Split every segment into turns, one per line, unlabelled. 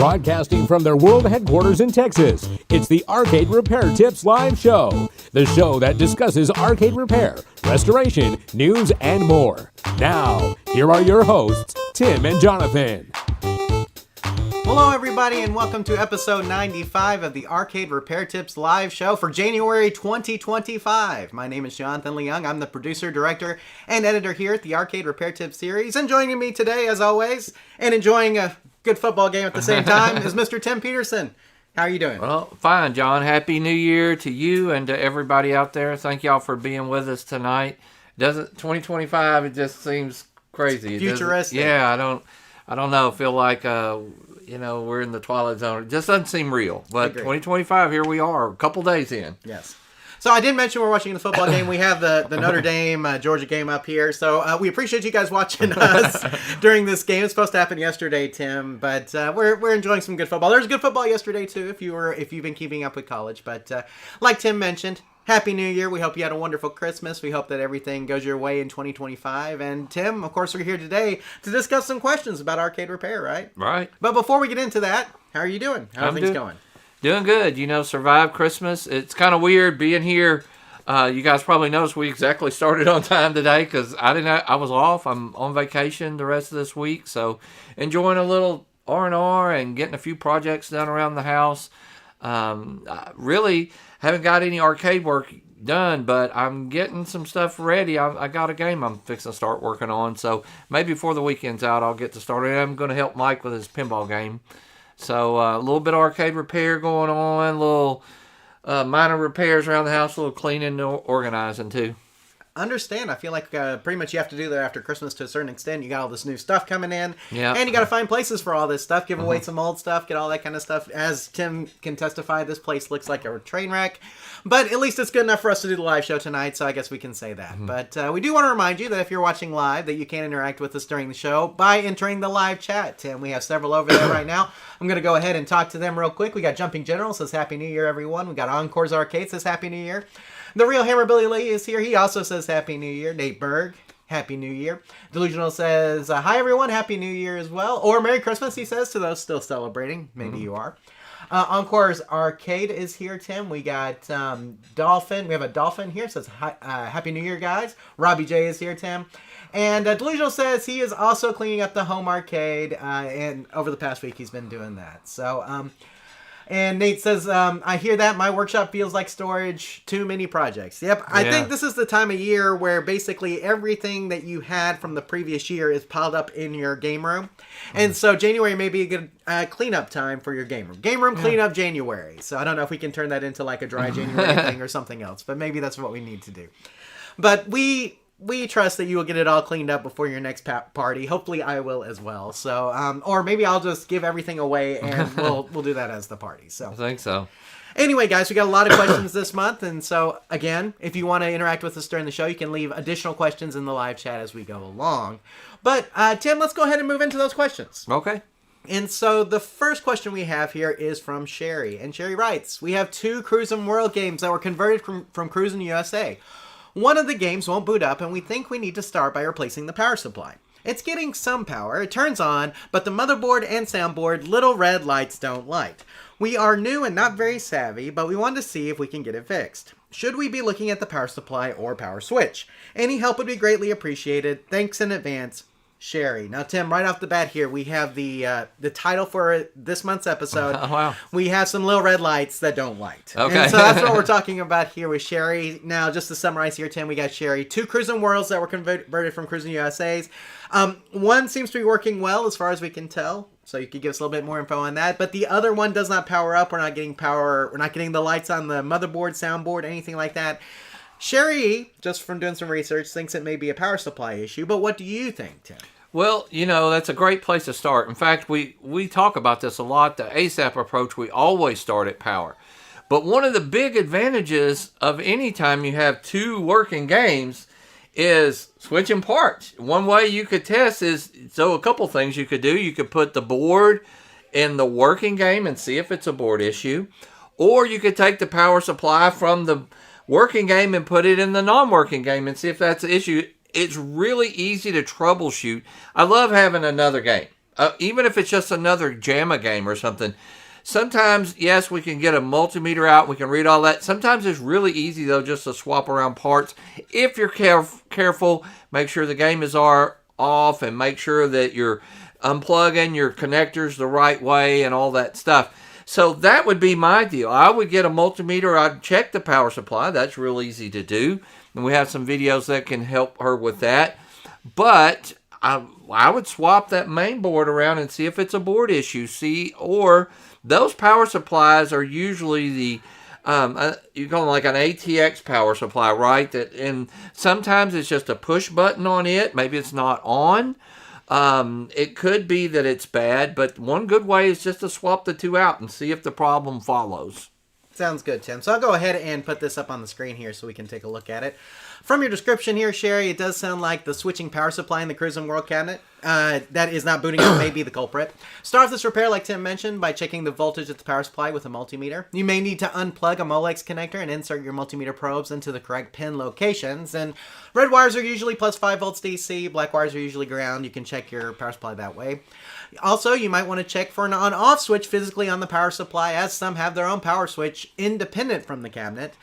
Broadcasting from their world headquarters in Texas, it's the Arcade Repair Tips Live Show. The show that discusses arcade repair, restoration, news, and more. Now, here are your hosts, Tim and Jonathan.
Hello, everybody, and welcome to episode 95 of the Arcade Repair Tips Live Show for January 2025. My name is Jonathan Leung. I'm the producer, director, and editor here at the Arcade Repair Tips series. And joining me today, as always, and enjoying a good football game at the same time, is Mr. Tim Peterson. How are you doing?
Well, fine, John. Happy New Year to you and to everybody out there. Thank y'all for being with us tonight. 2025, it just seems crazy.
Futuristic.
Yeah, I don't know. I feel like we're in the twilight zone. It just doesn't seem real. But 2025, here we are, a couple days in.
Yes. So I did mention we're watching the football game. We have the Notre Dame Georgia game up here. So we appreciate you guys watching us during this game. It's supposed to happen yesterday, Tim, but we're enjoying some good football. There was good football yesterday too, if you've been keeping up with college. But like Tim mentioned, Happy New Year. We hope you had a wonderful Christmas. We hope that everything goes your way in 2025. And Tim, of course, we're here today to discuss some questions about arcade repair, right?
Right.
But before we get into that, how are you doing? How are things going?
Doing good. Survived Christmas. It's kind of weird being here. You guys probably noticed we exactly started on time today because I was off. I'm on vacation the rest of this week. So enjoying a little R&R and getting a few projects done around the house. I really haven't got any arcade work done, but I'm getting some stuff ready. I got a game I'm fixing to start working on, so maybe before the weekend's out, I'll get to start it. I'm going to help Mike with his pinball game. So a little bit of arcade repair going on, little minor repairs around the house, a little cleaning and organizing too.
Understand. I feel like pretty much you have to do that after Christmas to a certain extent. You got all this new stuff coming in,
yeah,
and you got to find places for all this stuff, give away some old stuff, get all that kind of stuff. As Tim can testify, this place looks like a train wreck, but at least it's good enough for us to do the live show tonight, so I guess we can say that. But we do want to remind you that if you're watching live, that you can interact with us during the show by entering the live chat, Tim. We have several over there right now. I'm going to go ahead and talk to them real quick. We got Jumping General, says Happy New Year, everyone. We got Encore's Arcade, says Happy New Year. The Real Hammer Billy Lee is here. He also says Happy New Year. Nate Berg, Happy New Year. Delusional says, hi everyone, Happy New Year as well. Or Merry Christmas, he says, to those still celebrating. Maybe you are. Encore's Arcade is here, Tim. We got Dolphin. We have a Dolphin here. Says, Happy New Year, guys. Robbie J is here, Tim. And Delusional says he is also cleaning up the home arcade. And over the past week, he's been doing that. So, and Nate says, I hear that. My workshop feels like storage. Too many projects. Yep. I think this is the time of year where basically everything that you had from the previous year is piled up in your game room. And so January may be a good cleanup time for your game room. Game room cleanup January. So I don't know if we can turn that into like a dry January thing or something else. But maybe that's what we need to do. But we trust that you will get it all cleaned up before your next party. Hopefully I will as well. So, or maybe I'll just give everything away and we'll do that as the party. So
I think so.
Anyway, guys, we got a lot of questions this month. And so, again, if you want to interact with us during the show, you can leave additional questions in the live chat as we go along. But, Tim, let's go ahead and move into those questions.
Okay.
And so the first question we have here is from Shari. And Shari writes, we have 2 Cruis'n World games that were converted from Cruis'n USA. One of the games won't boot up, and we think we need to start by replacing the power supply. It's getting some power, it turns on, but the motherboard and soundboard little red lights don't light. We are new and not very savvy, but we want to see if we can get it fixed. Should we be looking at the power supply or power switch? Any help would be greatly appreciated. Thanks in advance, Shari. Now, Tim, right off the bat here, we have the title for this month's episode.
Oh, wow.
We have some little red lights that don't light.
Okay.
And so that's what we're talking about here with Shari. Now, just to summarize here, Tim, we got Shari. 2 Cruis'n Worlds that were converted from Cruis'n USA's. One seems to be working well as far as we can tell. So you could give us a little bit more info on that. But the other one does not power up. We're not getting power. We're not getting the lights on the motherboard, soundboard, anything like that. Shari, just from doing some research, thinks it may be a power supply issue. But what do you think, Tim?
Well, that's a great place to start. In fact, we talk about this a lot. The ASAP approach, we always start at power. But one of the big advantages of any time you have 2 working games is switching parts. One way you could test is, so a couple things you could do. You could put the board in the working game and see if it's a board issue. Or you could take the power supply from the working game and put it in the non-working game and see if that's the issue. It's really easy to troubleshoot. I love having another game. even if it's just another JAMA game or something. Sometimes, yes, we can get a multimeter out. We can read all that. Sometimes it's really easy, though, just to swap around parts. If you're careful, make sure the game is off and make sure that you're unplugging your connectors the right way and all that stuff. So that would be my deal. I would get a multimeter. I'd check the power supply. That's real easy to do. And we have some videos that can help her with that. But I would swap that main board around and see if it's a board issue. Or those power supplies are usually the you call them like an ATX power supply, right? And sometimes it's just a push button on it. Maybe it's not on. It could be that it's bad, but one good way is just to swap the two out and see if the problem follows.
Sounds good, Tim. So I'll go ahead and put this up on the screen here so we can take a look at it. From your description here, Shari, it does sound like the switching power supply in the Cruis'n World cabinet that is not booting up may be the culprit. Start off this repair, like Tim mentioned, by checking the voltage at the power supply with a multimeter. You may need to unplug a Molex connector and insert your multimeter probes into the correct pin locations. And red wires are usually plus 5 volts DC, black wires are usually ground. You can check your power supply that way. Also, you might want to check for an on-off switch physically on the power supply, as some have their own power switch independent from the cabinet.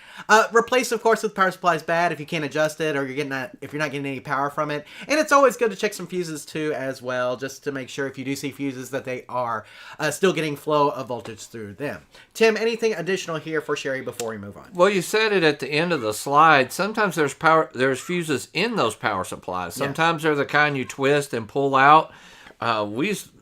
Replace, of course, if the power supply is bad if you can't adjust it or if you're not getting any power from it. And it's always good to check some fuses too as well, just to make sure if you do see fuses that they are still getting flow of voltage through them. Tim, anything additional here for Shari before we move on?
Well, you said it at the end of the slide. Sometimes there's fuses in those power supplies. Sometimes they're the kind you twist and pull out.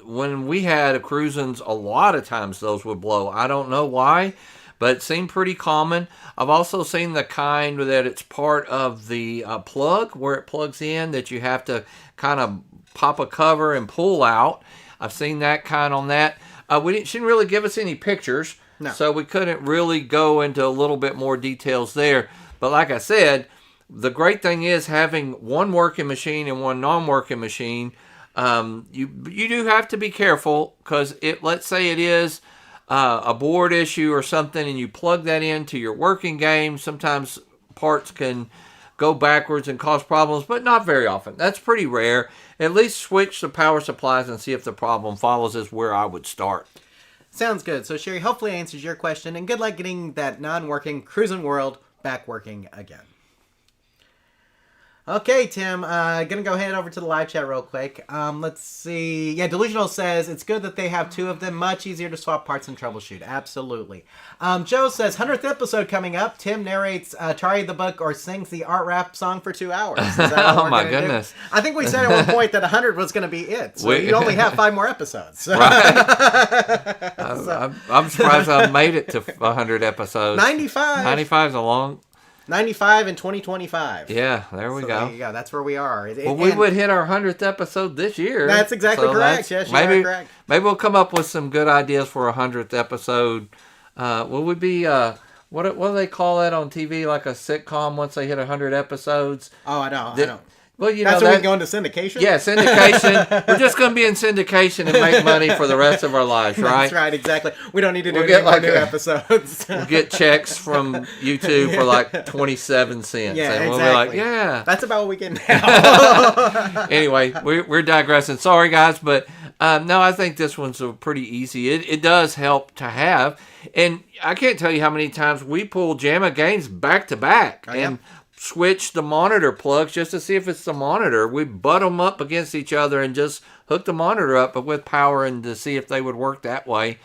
When we had a Cruis'ns, a lot of times those would blow. I don't know why, but it seemed pretty common. I've also seen the kind that it's part of the plug where it plugs in that you have to kind of pop a cover and pull out. I've seen that kind on that. She didn't really give us any pictures, so we couldn't really go into a little bit more details there. But like I said, the great thing is having one working machine and one non-working machine. You do have to be careful because let's say it is a board issue or something and you plug that into your working game. Sometimes parts can go backwards and cause problems, but not very often. That's pretty rare. At least switch the power supplies and see if the problem follows is where I would start.
Sounds good. So Shari, hopefully answers your question, and good luck getting that non-working Cruis'n World back working again. Okay, Tim, gonna go ahead over to the live chat real quick. Let's see. Yeah, Delusional says, it's good that they have two of them. Much easier to swap parts and troubleshoot. Absolutely. Joe says, 100th episode coming up. Tim narrates Charlie the Book or sings the art rap song for 2 hours. Is that what
Oh,
we're
my
gonna
goodness.
do? I think we said at one point that 100 was going to be it. So you only have 5 more episodes.
Right. I'm surprised I made it to 100 episodes.
95.
95 is a long...
95 in 2025.
Yeah, there we go.
There you go. That's where we are.
Well, we would hit our 100th episode this year.
That's exactly correct. Yes, you are correct.
Maybe we'll come up with some good ideas for a 100th episode. Will we be, what do they call that on TV, like a sitcom once they hit 100 episodes?
Oh, I know.
Well, you
That's
know,
when we go into syndication?
Yeah, syndication. We're just going to be in syndication and make money for the rest of our lives, right?
That's right, exactly. We don't need to do any more new episodes.
We'll get checks from YouTube for like 27 cents.
Yeah,
and we'll
exactly.
be like, yeah.
That's about what we get now.
Anyway, we're digressing. Sorry, guys, but no, I think this one's pretty easy. It does help to have. And I can't tell you how many times we pull JAMA games back to back. And switch the monitor plugs just to see if it's the monitor. We butt them up against each other and just hook the monitor up, but with power, and to see if they would work that way.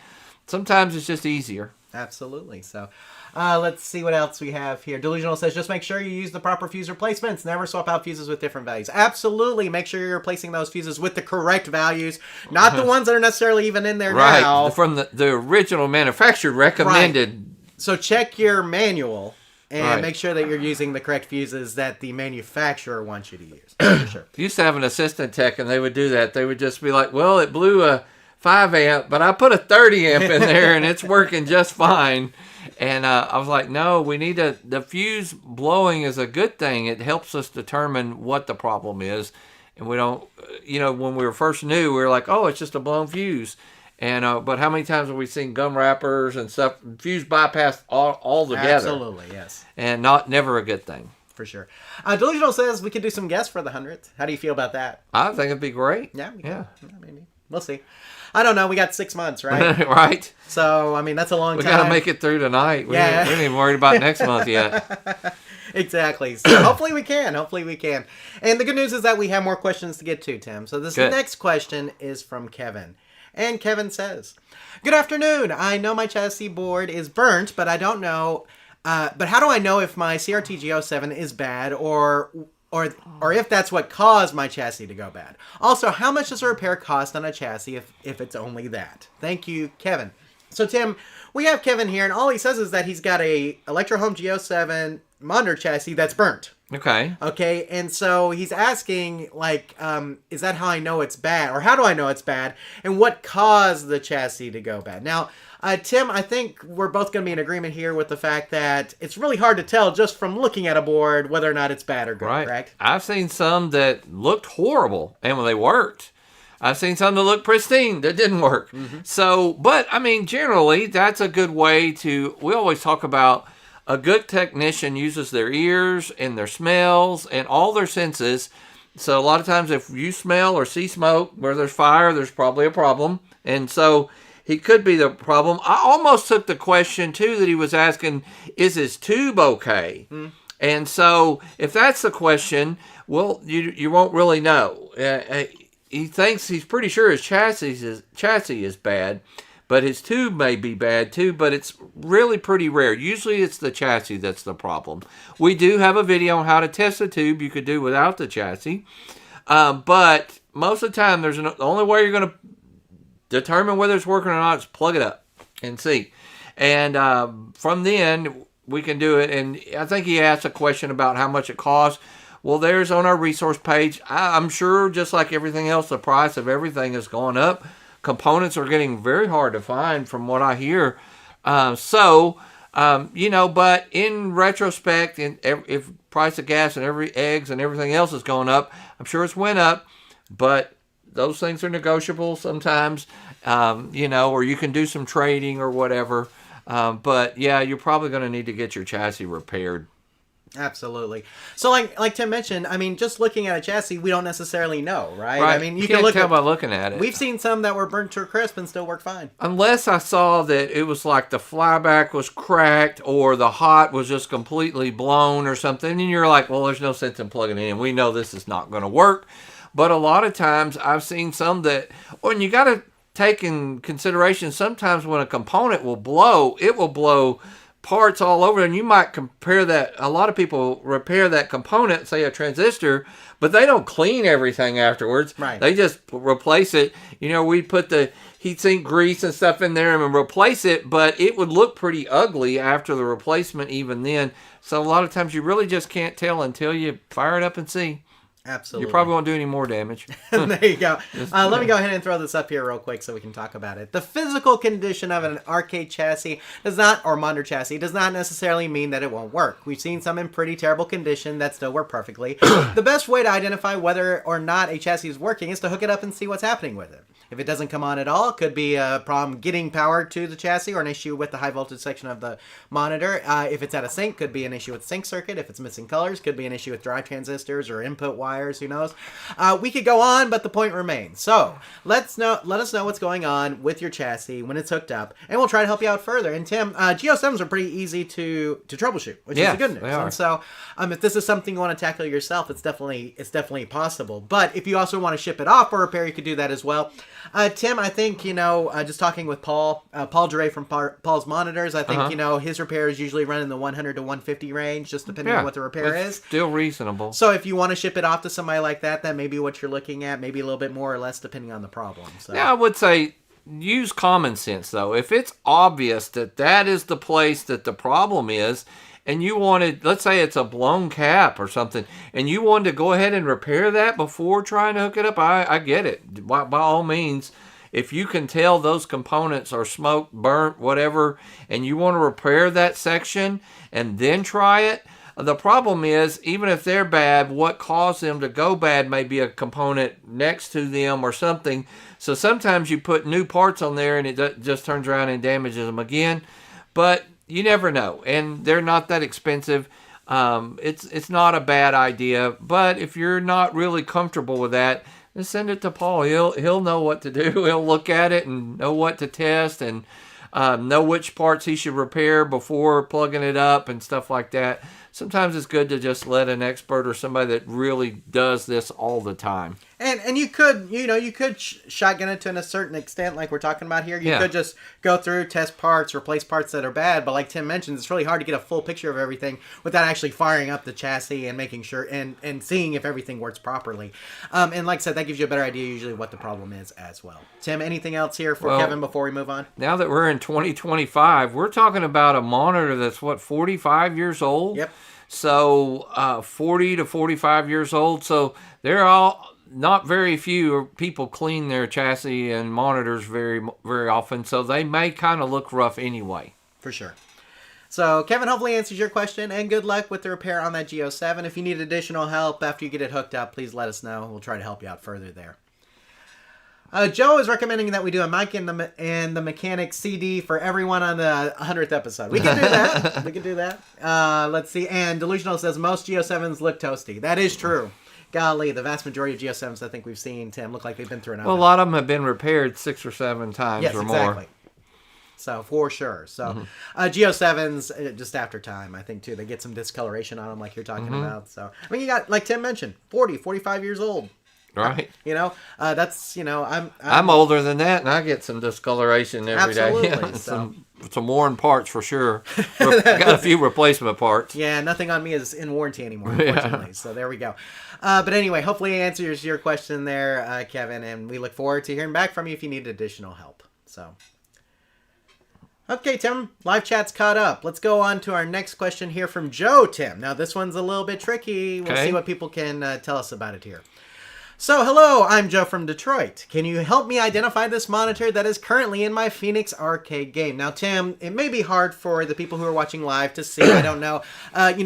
Sometimes it's just easier.
Absolutely. So let's see what else we have here. Delusional says, just make sure you use the proper fuse replacements. Never swap out fuses with different values. Absolutely. Make sure you're replacing those fuses with the correct values, not the ones that are necessarily even in there now.
Right. From the original manufacturer recommended.
Right. So check your manual. And make sure that you're using the correct fuses that the manufacturer wants you to use. For sure.
Used to have an assistant tech, and they would do that. They would just be like, well, it blew a 5 amp, but I put a 30 amp in there, and it's working just fine. And I was like, no, we need the fuse blowing is a good thing. It helps us determine what the problem is. And we don't, when we were first new, we were like, oh, it's just a blown fuse. And but how many times have we seen gum wrappers and stuff, fuse bypassed all together?
Absolutely, yes.
And never a good thing.
For sure. Delusional says we could do some guests for the 100th. How do you feel about that?
I think it'd be great.
Yeah.
Yeah.
Maybe. We'll see. I don't know. We got 6 months, right?
Right.
So, I mean, that's a long
We
time.
got to make it through tonight. We ain't even worried about next month yet.
Exactly. So hopefully we can. Hopefully we can. And the good news is that we have more questions to get to, Tim. So this next question is from Kevin. And Kevin says, "Good afternoon. I know my chassis board is burnt, but I don't know. But how do I know if my CRT G07 is bad or if that's what caused my chassis to go bad? Also, how much does a repair cost on a chassis if it's only that? Thank you, Kevin." So, Tim, we have Kevin here, and all he says is that he's got a Electrohome G07 monitor chassis that's burnt. Okay, and so he's asking, like, is that how I know it's bad? Or how do I know it's bad? And what caused the chassis to go bad? Now, Tim, I think we're both going to be in agreement here with the fact that it's really hard to tell just from looking at a board whether or not it's bad or good, correct?
I've seen some that looked horrible, and when they worked. I've seen some that looked pristine that didn't work. So, but, I mean, generally, that's a good way to... We always talk about a good technician uses their ears and their smells and all their senses. So, a lot of times, if you smell or see smoke where there's fire, there's probably a problem. And so... He could be the problem. I almost took the question, too, that he was asking, is his tube okay? And so, if that's the question, well, you won't really know. He's pretty sure his chassis is bad, but his tube may be bad, too, but it's really pretty rare. Usually, it's the chassis that's the problem. We do have a video on how to test a tube you could do without the chassis, but most of the time, the only way you're going to determine whether it's working or not is plug it up and see. And from then, we can do it. And I think he asked a question about how much it costs. Well, there's on our resource page. I'm sure, just like everything else, the price of everything has gone up. Components are getting very hard to find from what I hear. But in retrospect, if price of gas and eggs and everything else is going up, I'm sure it's went up. But those things are negotiable sometimes, or you can do some trading or whatever. But yeah, you're probably going to need to get your chassis repaired.
Absolutely. So like Tim mentioned, I mean, just looking at a chassis, we don't necessarily know, right?
Right.
I mean,
you can't tell by looking at it.
We've seen some that were burnt to a crisp and still work fine.
Unless I saw that it was like the flyback was cracked or the hot was just completely blown or something, and you're like, well, there's no sense in plugging it in. We know this is not going to work. But a lot of times I've seen some that, and you got to take in consideration, sometimes when a component will blow, it will blow parts all over, and you might compare that. A lot of people repair that component, say a transistor, but they don't clean everything afterwards.
Right.
They just replace it. We put the heatsink grease and stuff in there and replace it, but it would look pretty ugly after the replacement even then. So a lot of times you really just can't tell until you fire it up and see.
Absolutely.
You probably won't do any more damage.
There you go. Let me go ahead and throw this up here real quick so we can talk about it. The physical condition of an arcade chassis or monitor chassis does not necessarily mean that it won't work. We've seen some in pretty terrible condition that still work perfectly. The best way to identify whether or not a chassis is working is to hook it up and see what's happening with it. If it doesn't come on at all, it could be a problem getting power to the chassis or an issue with the high voltage section of the monitor. If it's at a sync, could be an issue with the sync circuit. If it's missing colors, could be an issue with drive transistors or input wires, who knows. We could go on, but the point remains. So let us know what's going on with your chassis when it's hooked up, and we'll try to help you out further. And Tim, G07s are pretty easy to troubleshoot, which is the good news.
They are.
And so if this is something you want to tackle yourself, it's definitely possible. But if you also want to ship it off for repair, you could do that as well. Tim, I think, just talking with Paul Duray from Paul's Monitors, I think, his repairs usually run in the 100 to 150 range, just depending on what the repair is.
Still reasonable.
So if you want to ship it off to somebody like that may be what you're looking at, maybe a little bit more or less depending on the problem. So.
Yeah, I would say use common sense, though. If it's obvious that is the place that the problem is, and you wanted, let's say it's a blown cap or something, and you wanted to go ahead and repair that before trying to hook it up, I get it. By all means, if you can tell those components are smoked, burnt, whatever, and you want to repair that section and then try it, the problem is, even if they're bad, what caused them to go bad may be a component next to them or something. So sometimes you put new parts on there and it just turns around and damages them again. But you never know, and they're not that expensive. It's not a bad idea, but if you're not really comfortable with that, just send it to Paul. He'll know what to do. He'll look at it and know what to test and know which parts he should repair before plugging it up and stuff like that. Sometimes it's good to just let an expert or somebody that really does this all the time.
And you could, shotgun it to a certain extent, like we're talking about here. You could just go through, test parts, replace parts that are bad. But like Tim mentioned, it's really hard to get a full picture of everything without actually firing up the chassis and making sure and seeing if everything works properly. And like I said, that gives you a better idea usually what the problem is as well. Tim, anything else here for Kevin before we move on?
Now that we're in 2025, we're talking about a monitor that's 45 years old.
Yep.
So 40 to 45 years old. So they're all not very few people clean their chassis and monitors very, very often. So they may kind of look rough anyway.
For sure. So Kevin hopefully answers your question, and good luck with the repair on that Geo 7. If you need additional help after you get it hooked up, please let us know. We'll try to help you out further there. Joe is recommending that we do a Mike and the Mechanic CD for everyone on the 100th episode. We can do that. Let's see. And Delusional says most Geo 7s look toasty. That is true. Golly, the vast majority of Geo 7s I think we've seen, Tim, look like they've been through an oven.
Well, a lot of them have been repaired 6 or 7 times or more.
Exactly. So, for sure. So, Geo 7s, just after time, I think, too. They get some discoloration on them like you're talking about. So, I mean, you got, like Tim mentioned, 40, 45 years old.
Right.
That's,
I'm older than that, and I get some discoloration every day.
Absolutely.
Some worn parts for sure. Got a few replacement parts.
Yeah, nothing on me is in warranty anymore, unfortunately. So there we go. But anyway, hopefully it answers your question there, Kevin, and we look forward to hearing back from you if you need additional help. So, okay, Tim, live chat's caught up. Let's go on to our next question here from Joe, Tim. Now, this one's a little bit tricky. We'll see what people can tell us about it here. So, hello, I'm Joe from Detroit. Can you help me identify this monitor that is currently in my Phoenix arcade game? Now, Tim, it may be hard for the people who are watching live to see. I don't know.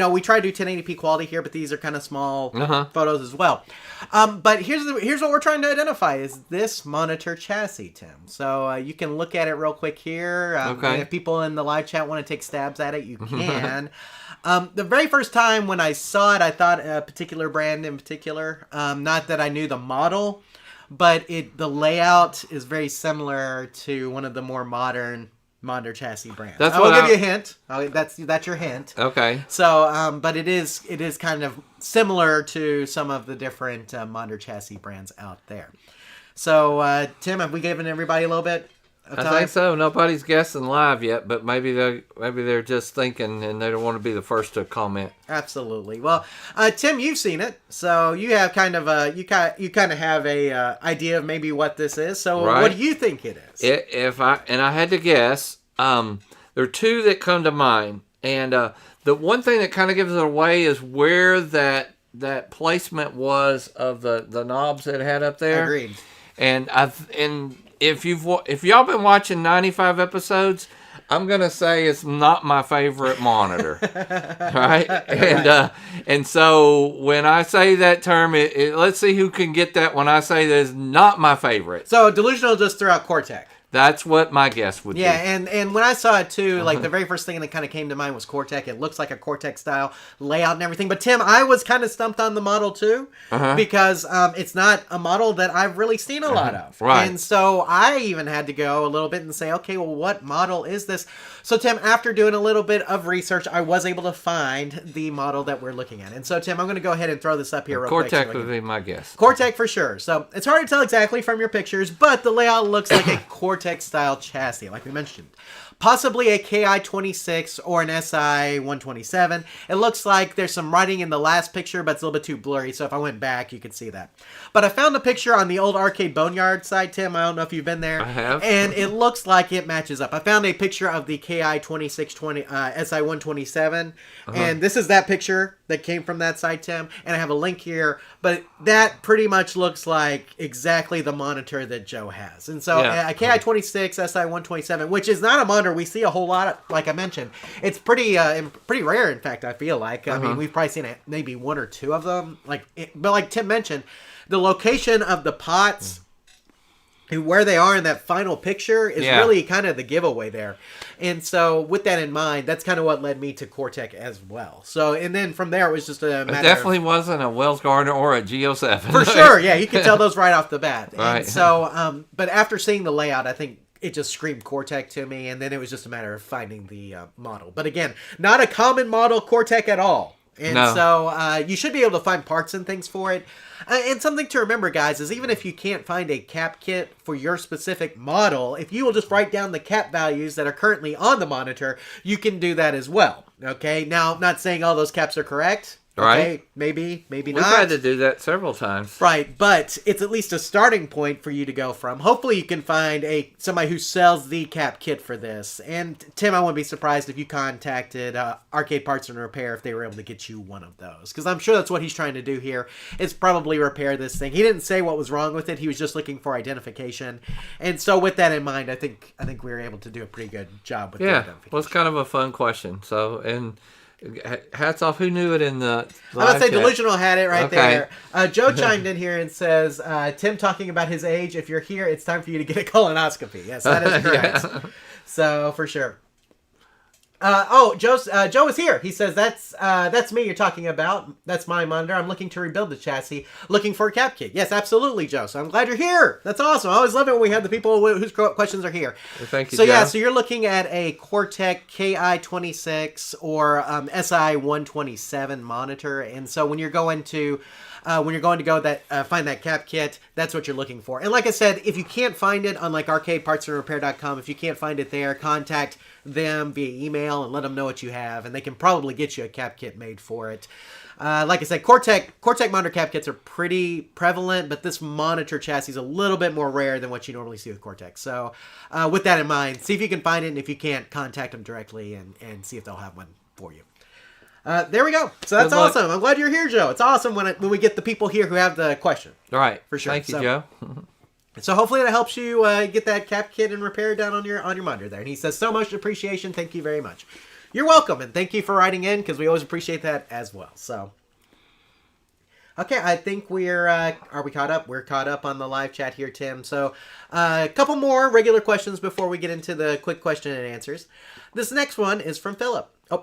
We try to do 1080p quality here, but these are kind of small photos as well. But here's what we're trying to identify is this monitor chassis, Tim. So you can look at it real quick here. If people in the live chat want to take stabs at it, you can. The very first time when I saw it, I thought a particular brand in particular. Not that I knew the model, but the layout is very similar to one of the more modern monitor chassis brands. I will give you a hint. That's your hint.
Okay.
So, but it is kind of similar to some of the different monitor chassis brands out there. So, Tim, have we given everybody a little bit of time?
I think so. Nobody's guessing live yet, but maybe they're just thinking and they don't want to be the first to comment.
Absolutely. Well, Tim, you've seen it, so you have kind of have a idea of maybe what this is. So, what do you think it is?
I had to guess, there are two that come to mind, and the one thing that kind of gives it away is where that placement was of the knobs that it had up there.
Agreed.
And if y'all been watching 95 episodes, I'm gonna say it's not my favorite monitor, right? And so when I say that term, let's see who can get that. When I say that it's not my favorite,
so Delusional just threw out Cortec.
That's what my guess would be.
Yeah, and when I saw it too, like the very first thing that kind of came to mind was Cortec. It looks like a Cortec style layout and everything. But Tim, I was kind of stumped on the model too, because it's not a model that I've really seen a lot of.
Right.
And so I even had to go a little bit and say, okay, well, what model is this? So Tim, after doing a little bit of research, I was able to find the model that we're looking at. And so Tim, I'm going to go ahead and throw this up here real quick.
Cortec would be my guess.
Cortec for sure. So it's hard to tell exactly from your pictures, but the layout looks like a Cortec style chassis, like we mentioned. Possibly a KI-26 or an SI-127. It looks like there's some writing in the last picture, but it's a little bit too blurry, so if I went back, you could see that. But I found a picture on the old Arcade Boneyard site, Tim. I don't know if you've been there.
I have.
And it looks like it matches up. I found a picture of the KI-2620 SI-127, and this is that picture that came from that site, Tim, and I have a link here, but that pretty much looks like exactly the monitor that Joe has. And so a KI-26 SI-127, which is not a monitor we see a whole lot of, like I mentioned. It's pretty rare, in fact, I feel like. I mean, we've probably seen maybe one or two of them. But like Tim mentioned, the location of the pots where they are in that final picture is
Yeah.
really kind of the giveaway there. And so with that in mind, that's kind of what led me to Cortec as well. So, and then from there, it was just a matter
It definitely wasn't a Wells Gardner or a Geo 7.
For sure, yeah, you can tell those right off the bat.
Right.
And so, but after seeing the layout, I think it just screamed Cortec to me, and then it was just a matter of finding the model. But again, not a common model Cortec at all. And
No.
so you should be able to find parts and things for it. And something to remember, guys, is even if you can't find a cap kit for your specific model, if you will just write down the cap values that are currently on the monitor, you can do that as well. Okay? Now, I'm not saying all those caps are correct. Okay?
Right.
Maybe
We've
not.
had to do that several times.
Right, but it's at least a starting point for you to go from. Hopefully you can find somebody who sells the cap kit for this. And Tim, I wouldn't be surprised if you contacted Arcade Parts and Repair if they were able to get you one of those. Because I'm sure that's what he's trying to do here, is probably repair this thing. He didn't say what was wrong with it. He was just looking for identification. And so with that in mind, I think we were able to do a pretty good job with the
Yeah,
identification.
well, it's kind of a fun question. So, and hats off, who knew it in the
I'm going to say
live chat?
Delusional had it right
Okay.
there. Joe chimed in here and says, Tim talking about his age, if you're here, it's time for you to get a colonoscopy. Yes, that is correct.
Yeah.
So, for sure. Joe is here. He says, that's me you're talking about. That's my monitor. I'm looking to rebuild the chassis, looking for a cap kit. Yes, absolutely, Joe. So I'm glad you're here. That's awesome. I always love it when we have the people whose questions are here.
Well, thank you,
So
Joe.
yeah, so you're looking at a Cortec KI26 or SI127 monitor. And so when you're going to find that cap kit, that's what you're looking for. And like I said, if you can't find it on like arcadepartsandrepair.com, if you can't find it there, contact them via email and let them know what you have, and they can probably get you a cap kit made for it. Like I said, Cortec monitor cap kits are pretty prevalent, but this monitor chassis is a little bit more rare than what you normally see with Cortec. So with that in mind, see if you can find it, and if you can't, contact them directly and see if they'll have one for you. There we go. So that's
Good luck.
awesome. I'm glad you're here, Joe. It's awesome when we get the people here who have the question.
All right.
For sure.
Thank you,
So-
Joe.
So hopefully that helps you get that cap kit and repair done on your monitor there. And he says, so much appreciation. Thank you very much. You're welcome, and thank you for writing in, because we always appreciate that as well. So, okay, I think are we caught up? We're caught up on the live chat here, Tim. So, a couple more regular questions before we get into the quick question and answers. This next one is from Philip. Oh,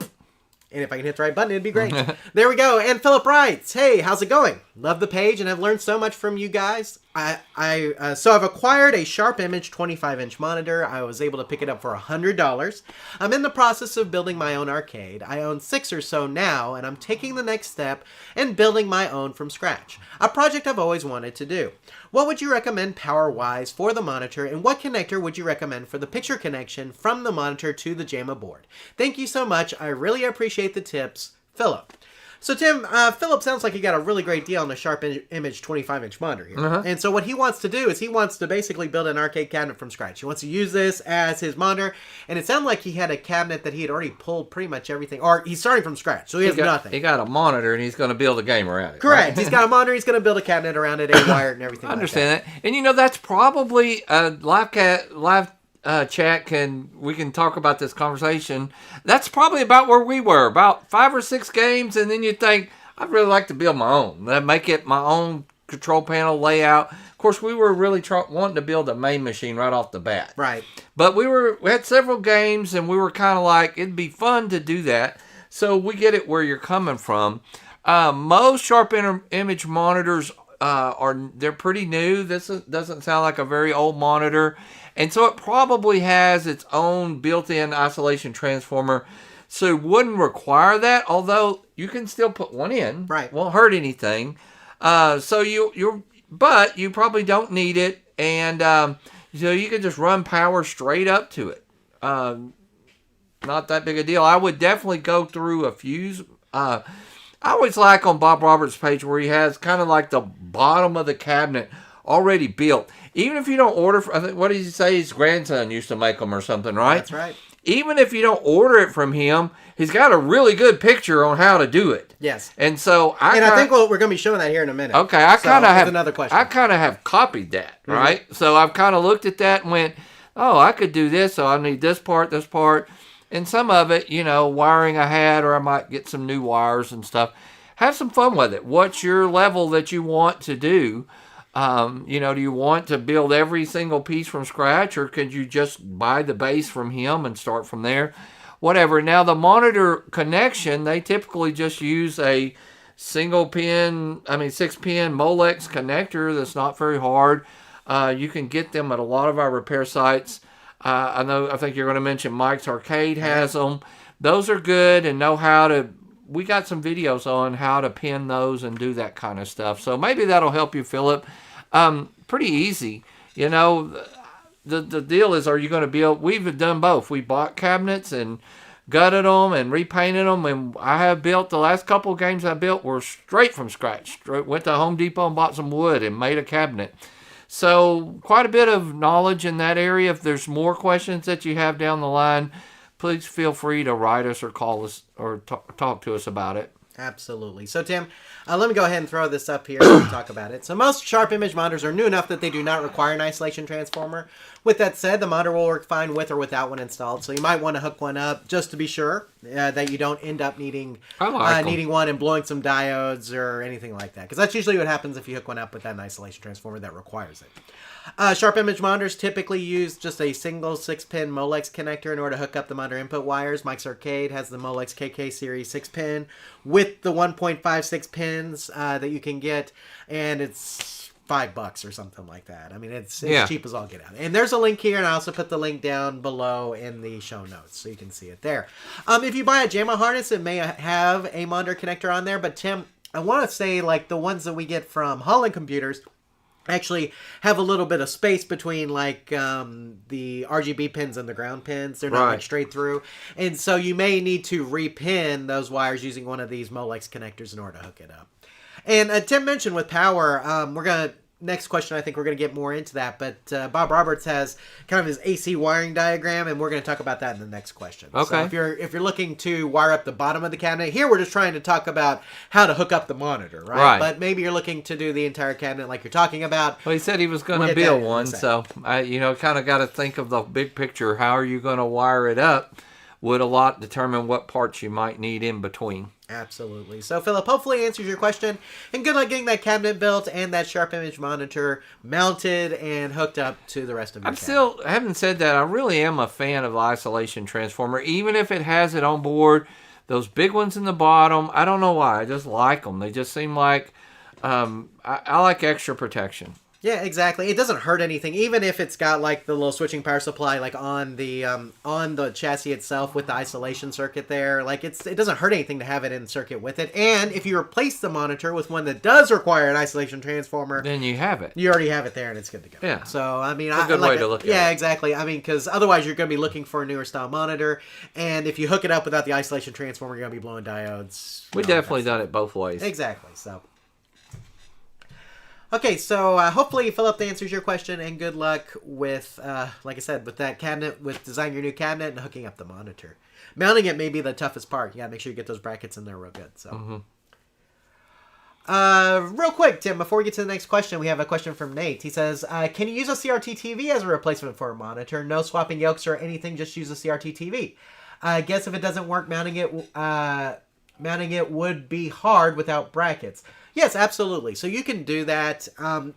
and if I can hit the right button, it'd be great. There we go. And Philip writes, hey, how's it going? Love the page, and I've learned so much from you guys. So I've acquired a Sharp Image 25-inch monitor. I was able to pick it up for $100. I'm in the process of building my own arcade. I own 6 or so now, and I'm taking the next step and building my own from scratch. A project I've always wanted to do. What would you recommend power-wise for the monitor, and what connector would you recommend for the picture connection from the monitor to the JAMA board? Thank you so much. I really appreciate the tips. Philip. So, Tim, Philip sounds like he got a really great deal on the Sharp Image 25-inch monitor here.
Uh-huh.
And so what he wants to do is he wants to basically build an arcade cabinet from scratch. He wants to use this as his monitor. And it sounded like he had a cabinet that he had already pulled pretty much everything. Or he's starting from scratch, so he has nothing.
He got a monitor, and he's going to build a game around it.
Correct.
Right?
He's got a monitor. He's going to build a cabinet around it, A-wire and everything
I
like
understand that. And, that's probably live chat we can talk about this conversation. That's probably about where we were, about 5 or 6 games, and then you think, I'd really like to build my own. Make it my own control panel layout. Of course, we were really wanting to build a main machine right off the bat.
Right.
But we had several games, and we were kind of like, it'd be fun to do that. So we get it where you're coming from. Most Sharp Image monitors they're pretty new. This doesn't sound like a very old monitor. And so it probably has its own built-in isolation transformer. So it wouldn't require that, although you can still put one in.
Right.
Won't hurt anything. So but you probably don't need it, and so you can just run power straight up to it. Not that big a deal. I would definitely go through a fuse. I always like on Bob Roberts' page where he has kind of like the bottom of the cabinet already built. Even if you don't order, what did he say? His grandson used to make them or something, right?
That's right.
Even if you don't order it from him, he's got a really good picture on how to do it.
Yes.
And so
I think we're going to be showing that here in a minute.
Okay, I kind of have
another question.
I kind of have copied that, right? Mm-hmm. So I've kind of looked at that and went, oh, I could do this. So I need this part, and some of it, wiring I had, or I might get some new wires and stuff. Have some fun with it. What's your level that you want to do? Do you want to build every single piece from scratch, or could you just buy the base from him and start from there? Whatever. Now, the monitor connection, they typically just use a 6-pin Molex connector that's not very hard. You can get them at a lot of our repair sites. I think you're going to mention Mike's Arcade has them. Those are good and know how to. We got some videos on how to pin those and do that kind of stuff. So maybe that'll help you, Philip. Pretty easy. The deal is, are you going to build? We've done both. We bought cabinets and gutted them and repainted them. And I have built, the last couple of games I built were straight from scratch. Went to Home Depot and bought some wood and made a cabinet. So quite a bit of knowledge in that area. If there's more questions that you have down the line, please feel free to write us or call us or talk to us about it.
Absolutely. So, Tim, let me go ahead and throw this up here and talk about it. So, most sharp image monitors are new enough that they do not require an isolation transformer. With that said, the monitor will work fine with or without one installed. So, you might want to hook one up just to be sure that you don't end up needing one and blowing some diodes or anything like that. Because that's usually what happens if you hook one up with an isolation transformer that requires it. Sharp image monitors typically use just a single 6-pin Molex connector in order to hook up the monitor input wires. Mike's Arcade has the Molex KK series 6-pin with the 1.56 pins that you can get, and it's $5 or something like that. I mean, it's cheap as all get out. And there's a link here, and I also put the link down below in the show notes, so you can see it there. If you buy a JAMA harness, it may have a monitor connector on there, but Tim, I want to say, like the ones that we get from Holland Computers actually have a little bit of space between the RGB pins and the ground pins. They're not like straight through. And so you may need to repin those wires using one of these Molex connectors in order to hook it up. And Tim mentioned with power, next question, I think we're going to get more into that, but Bob Roberts has kind of his AC wiring diagram, and we're going to talk about that in the next question.
Okay.
So if you're looking to wire up the bottom of the cabinet, here we're just trying to talk about how to hook up the monitor, right? But maybe you're looking to do the entire cabinet like you're talking about.
Well, he said he was going to build one, so I kind of got to think of the big picture. How are you going to wire it up? Would a lot determine what parts you might need in between.
Absolutely. So, Philip, hopefully answers your question. And good luck getting that cabinet built and that sharp image monitor mounted and hooked up to the rest of your cabinet.
Having said that, I really am a fan of the isolation transformer. Even if it has it on board, those big ones in the bottom, I don't know why. I just like them. They just seem like, I like extra protection.
Yeah, exactly. It doesn't hurt anything, even if it's got like the little switching power supply like on the chassis itself with the isolation circuit there. Like it doesn't hurt anything to have it in circuit with it. And if you replace the monitor with one that does require an isolation transformer,
then you have it.
You already have it there, and it's good to go.
Yeah.
So I mean,
it's a good way to look at it.
Yeah, exactly. I mean, because otherwise you're going to be looking for a newer style monitor, and if you hook it up without the isolation transformer, you're going to be blowing diodes.
We definitely done it both ways.
Exactly. So. Okay, so hopefully Philip answers your question, and good luck with, like I said, with that cabinet, with designing your new cabinet and hooking up the monitor. Mounting it may be the toughest part. You gotta make sure you get those brackets in there real good. So, real quick, Tim, before we get to the next question, we have a question from Nate. He says, can you use a CRT TV as a replacement for a monitor? No swapping yokes or anything, just use a CRT TV. I guess if it doesn't work, mounting it would be hard without brackets. Yes, absolutely. So you can do that.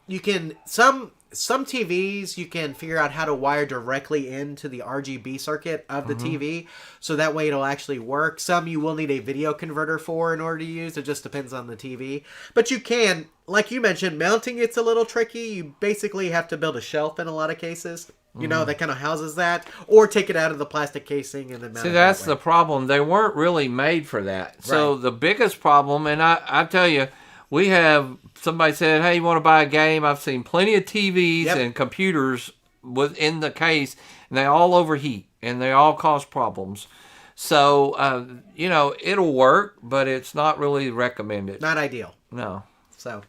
You can some TVs you can figure out how to wire directly into the RGB circuit of the TV, so that way it'll actually work. Some you will need a video converter for in order to use. It just depends on the TV. But you can, like you mentioned, mounting it's a little tricky. You basically have to build a shelf in a lot of cases. You know, that kind of houses that, or take it out of the plastic casing and then mount it.
See, that's the problem. They weren't really made for that. So the biggest problem, and I tell you, we have, somebody said, hey, you want to buy a game? I've seen plenty of TVs and computers within the case, and they all overheat, and they all cause problems. So, it'll work, but it's not really recommended.
Not ideal.
No.
So,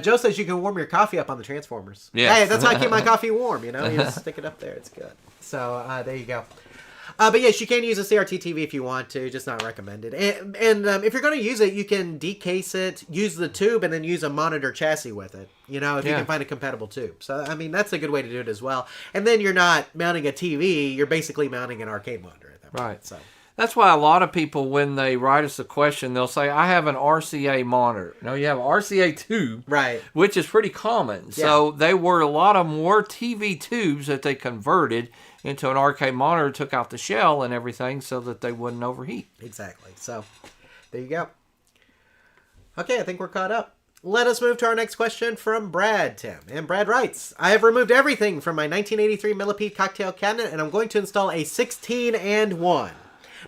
Joe says you can warm your coffee up on the Transformers.
Yeah.
Hey, that's how I keep my coffee warm, you just stick it up there. It's good. So, there you go. But yes, you can use a CRT TV if you want to, just not recommended. And if you're going to use it, you can decase it, use the tube, and then use a monitor chassis with it, if you can find a compatible tube. So, I mean, that's a good way to do it as well. And then you're not mounting a TV, you're basically mounting an arcade monitor at that point.
Right. That's why a lot of people, when they write us a question, they'll say, I have an RCA monitor. No, you have an RCA tube,
Right.
which is pretty common.
Yeah.
So a lot of them were TV tubes that they converted into an arcade monitor, took out the shell and everything so that they wouldn't overheat.
Exactly. So, there you go. Okay, I think we're caught up. Let us move to our next question from Brad, Tim. And Brad writes, I have removed everything from my 1983 Millipede cocktail cabinet, and I'm going to install a 16-and-1.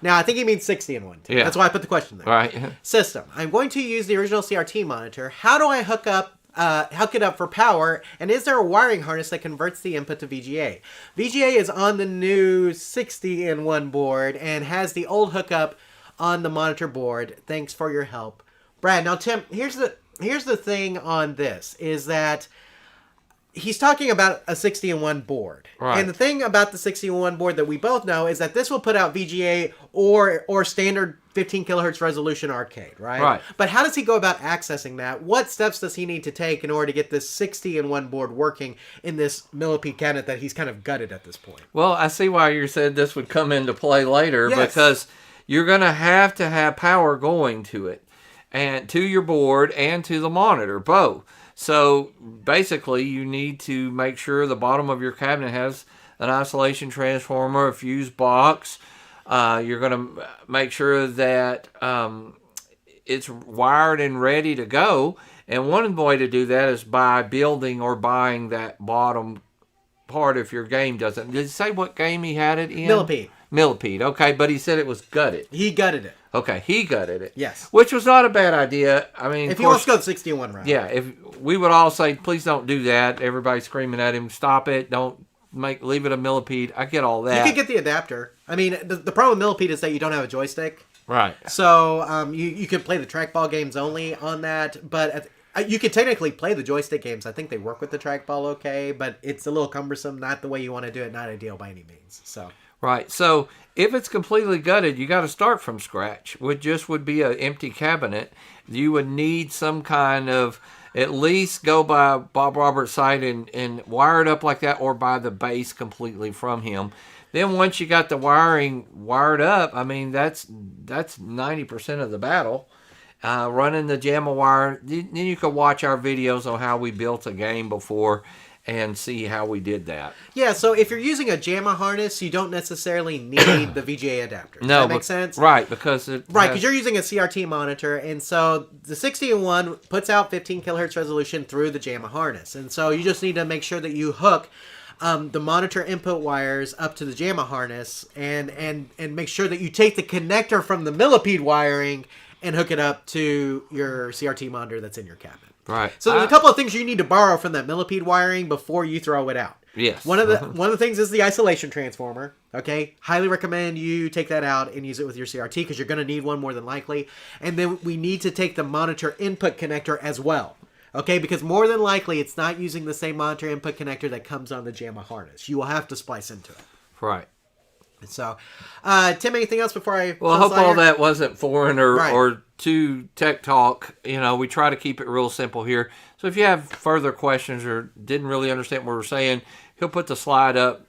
Now, I think he means 60-and-1, Tim.
Yeah.
That's why I put the question there.
Right.
System. I'm going to use the original CRT monitor. How do I hook it up for power, and is there a wiring harness that converts the input to VGA? VGA is on the new 60-and-1 board and has the old hookup on the monitor board. Thanks for your help. Brad, now Tim, here's the thing on this, is that he's talking about a 60-and-1 board.
Right.
And the thing about the 60-and-1 board that we both know is that this will put out VGA or standard 15 kilohertz resolution arcade, right?
Right.
But how does he go about accessing that? What steps does he need to take in order to get this 60-and-1 board working in this Millipede cabinet that he's kind of gutted at this point?
Well, I see why you said this would come into play later,
Yes.
because you're going to have power going to it, and to your board and to the monitor, both. So basically, you need to make sure the bottom of your cabinet has an isolation transformer, a fuse box. You're going to make sure that it's wired and ready to go. And one way to do that is by building or buying that bottom part if your game doesn't. Did he say what game he had it in?
Millipede.
Millipede, okay, but he said it was gutted.
He gutted it.
Okay, he gutted it.
Yes.
Which was not a bad idea. I mean,
If he wants to go the 60-and-1 route.
yeah, if we would all say, please don't do that. Everybody's screaming at him, stop it, don't leave it a Millipede. I get all that.
You could get the adapter. I mean, the problem with Millipede is that you don't have a joystick.
Right.
So you could play the trackball games only on that, but you could technically play the joystick games. I think they work with the trackball okay, but it's a little cumbersome, not the way you want to do it, not ideal by any means. So
Right. So if it's completely gutted, you got to start from scratch. Would be an empty cabinet. You would need some kind of, at least go by Bob Roberts' side and wire it up like that, or buy the base completely from him. Then once you got the wiring wired up, I mean, that's 90% of the battle. Running the JAMA wire, then you could watch our videos on how we built a game before and see how we did that.
yeah, so if you're using a JAMA harness, you don't necessarily need the VGA adapter. Does that make sense?
Right, because
Right, because you're using a CRT monitor, and so the 60-and-1 puts out 15 kilohertz resolution through the JAMA harness, and so you just need to make sure that you hook the monitor input wires up to the JAMA harness, and make sure that you take the connector from the Millipede wiring and hook it up to your CRT monitor that's in your cabinet.
Right.
So there's a couple of things you need to borrow from that Millipede wiring before you throw it out.
Yes.
One of the things is the isolation transformer. Okay, highly recommend you take that out and use it with your CRT because you're going to need one more than likely. And then we need to take the monitor input connector as well. Okay, because more than likely it's not using the same monitor input connector that comes on the JAMA harness. You will have to splice into it.
Right.
So, Tim, anything else before I?
Well, I hope all that wasn't foreign or too tech talk. You know, we try to keep it real simple here. So if you have further questions or didn't really understand what we're saying, he'll put the slide up.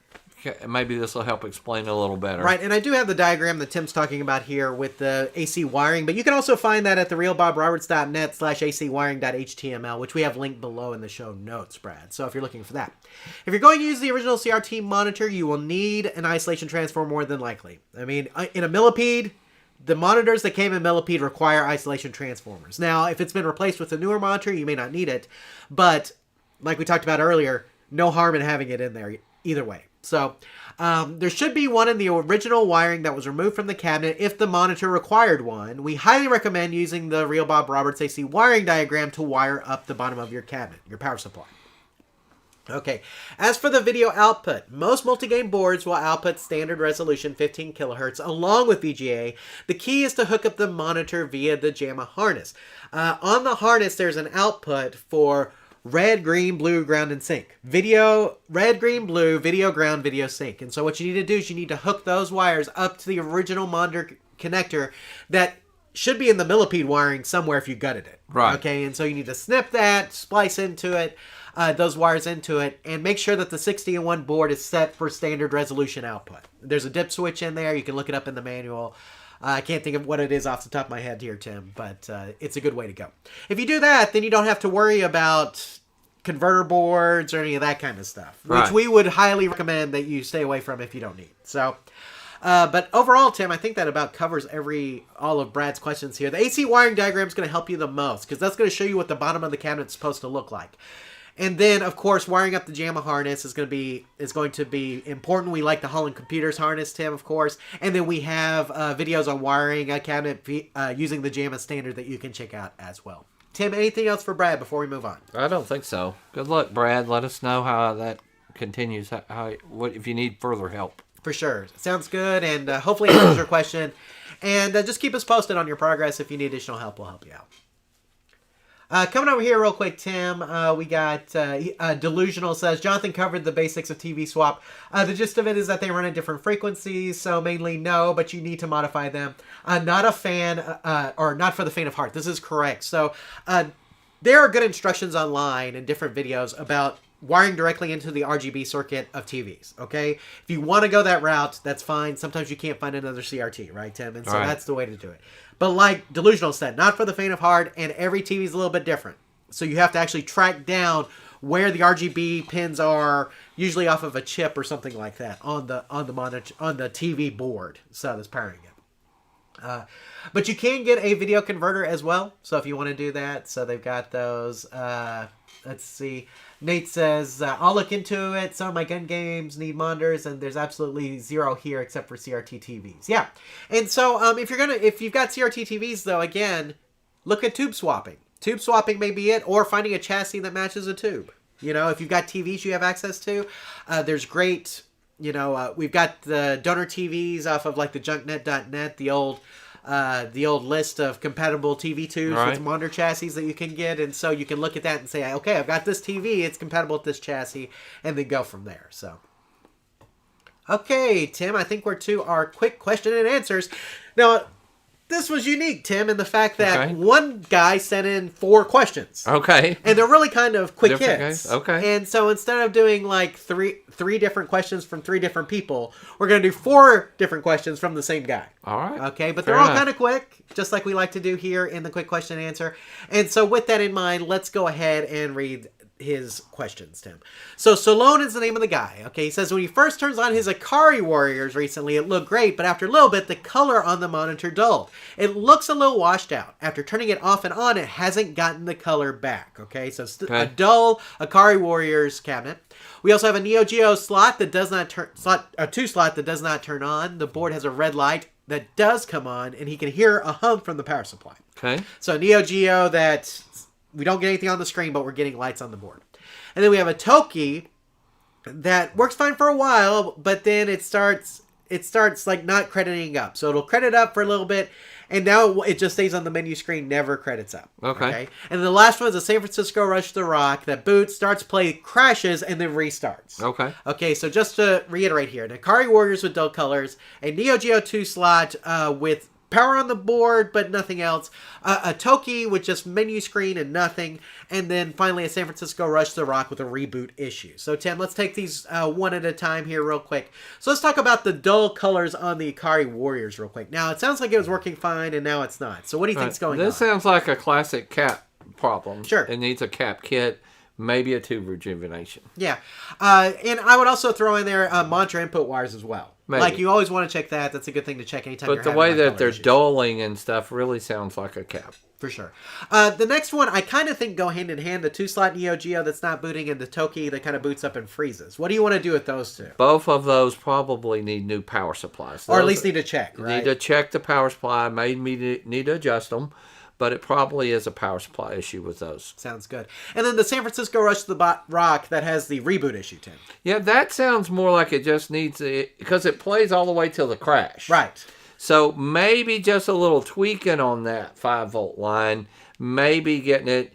Maybe this will help explain a little better.
Right, and I do have the diagram that Tim's talking about here with the AC wiring, but you can also find that at therealbobroberts.net/acwiring.html, which we have linked below in the show notes, Brad. So if you're looking for that. If you're going to use the original CRT monitor, you will need an isolation transformer more than likely. I mean, in a Millipede, the monitors that came in Millipede require isolation transformers. Now, if it's been replaced with a newer monitor, you may not need it, but like we talked about earlier, no harm in having it in there either way. So, there should be one in the original wiring that was removed from the cabinet if the monitor required one. We highly recommend using the Real Bob Roberts AC wiring diagram to wire up the bottom of your cabinet, your power supply. Okay, as for the video output, most multi-game boards will output standard resolution 15 kilohertz along with VGA. The key is to hook up the monitor via the JAMA harness. On the harness, there's an output for red, green, blue, ground, and sync. Video, red, green, blue, video, ground, video, sync. And so what you need to do is you need to hook those wires up to the original monitor connector that should be in the Millipede wiring somewhere if you gutted it.
Right.
Okay, and so you need to snip that, splice into it. those wires into it, and make sure that the 60-in-1 board is set for standard resolution output. There's a dip switch in there. You can look it up in the manual. I can't think of what it is off the top of my head here, Tim, but it's a good way to go. If you do that, then you don't have to worry about converter boards or any of that kind of stuff, which we would highly recommend that you stay away from if you don't need. So, but overall, Tim, I think that about covers all of Brad's questions here. The AC wiring diagram is going to help you the most because that's going to show you what the bottom of the cabinet is supposed to look like. And then, of course, wiring up the JAMA harness is going to be important. We like the Holland Computers harness, Tim, of course. And then we have videos on wiring a cabinet using the JAMA standard that you can check out as well. Tim, anything else for Brad before we move on?
I don't think so. Good luck, Brad. Let us know how that continues. What if you need further help?
For sure. Sounds good, and hopefully answers your question. And just keep us posted on your progress. If you need additional help, we'll help you out. Coming over here real quick, Tim, we got Delusional says, Jonathan covered the basics of TV swap. The gist of it is that they run at different frequencies, so mainly no, but you need to modify them. Not a fan, or not for the faint of heart. This is correct. So there are good instructions online and different videos about wiring directly into the RGB circuit of TVs, okay? If you want to go that route, that's fine. Sometimes you can't find another CRT, right, Tim? And so that's the way to do it. But like Delusional said, not for the faint of heart, and every TV is a little bit different. So you have to actually track down where the RGB pins are, usually off of a chip or something like that on the monitor, on the TV board. So that's powering it. But you can get a video converter as well. So if you want to do that, so they've got those. Let's see. Nate says, I'll look into it. Some of my gun games need monitors, and there's absolutely zero here except for CRT TVs. Yeah. And so if you've got CRT TVs, though, again, look at tube swapping. Tube swapping may be it, or finding a chassis that matches a tube. You know, if you've got TVs you have access to, there's great, we've got the donor TVs off of like the junknet.net, the old list of compatible TV tubes with monitor chassis that you can get, and so you can look at that and say, okay, I've got this TV, it's compatible with this chassis, and then go from there. So, okay, Tim, I think we're to our quick question and answers. Now, this was unique, Tim, in the fact that one guy sent in 4 questions. Okay. And they're really kind of quick hits. Okay. And so instead of doing like three different questions from 3 different people, we're going to do 4 different questions from the same guy. All right. Okay, but they're all kind of quick, just like we like to do here in the quick question and answer. And so with that in mind, let's go ahead and read his questions, Tim. So Solon is the name of the guy. Okay, he says when he first turns on his Ikari Warriors recently, it looked great, but after a little bit, the color on the monitor dulled. It looks a little washed out. After turning it off and on, it hasn't gotten the color back. Okay, so a dull Ikari Warriors cabinet. We also have a Neo-Geo slot that does not turn slot that does not turn on. The board has a red light that does come on, and he can hear a hum from the power supply. Okay, so Neo-Geo that. We don't get anything on the screen, but we're getting lights on the board. And then we have a Toki that works fine for a while, but then it starts like not crediting up. So it'll credit up for a little bit, and now it just stays on the menu screen, never credits up. Okay. And the last one is a San Francisco Rush the Rock that boots, starts play, crashes, and then restarts. Okay, so just to reiterate here, an Ikari Warriors with dull colors, a Neo-Geo 2 slot with power on the board, but nothing else. A Toki with just menu screen and nothing. And then finally a San Francisco Rush the Rock with a reboot issue. So Tim, let's take these one at a time here real quick. So let's talk about the dull colors on the Ikari Warriors real quick. Now, it sounds like it was working fine, and now it's not. So what do you think's going on?
This sounds like a classic cap problem. Sure. It needs a cap kit. Maybe a tube rejuvenation.
Yeah. And I would also throw in there monitor input wires as well. Maybe. Like, you always want to check that. That's a good thing to check anytime you're having
the way that they're dulling and stuff really sounds like a cap.
For sure. The next one, I kind of think go hand in hand. The 2-slot Neo-Geo that's not booting and the Toki that kind of boots up and freezes. What do you want to do with those 2?
Both of those probably need new power supplies.
Or at least need to check, right?
Need to check the power supply. Maybe need to adjust them. But it probably is a power supply issue with those.
Sounds good. And then the San Francisco Rush the Rock that has the reboot issue, Tim.
Yeah, that sounds more like it just needs it because it plays all the way till the crash.
Right.
So maybe just a little tweaking on that 5-volt line. Maybe getting it.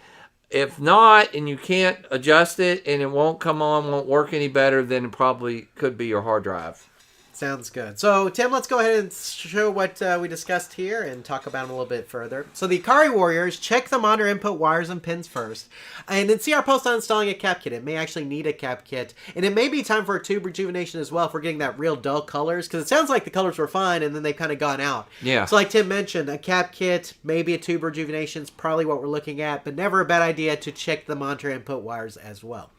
If not, and you can't adjust it and it won't come on, won't work any better, then it probably could be your hard drive.
Sounds good. So, Tim, let's go ahead and show what we discussed here and talk about them a little bit further. So, the Ikari Warriors, check the monitor input wires and pins first. And then see our post on installing a cap kit. It may actually need a cap kit. And it may be time for a tube rejuvenation as well if we're getting that real dull colors. Because it sounds like the colors were fine and then they've kind of gone out.
Yeah.
So, like Tim mentioned, a cap kit, maybe a tube rejuvenation is probably what we're looking at. But never a bad idea to check the monitor input wires as well.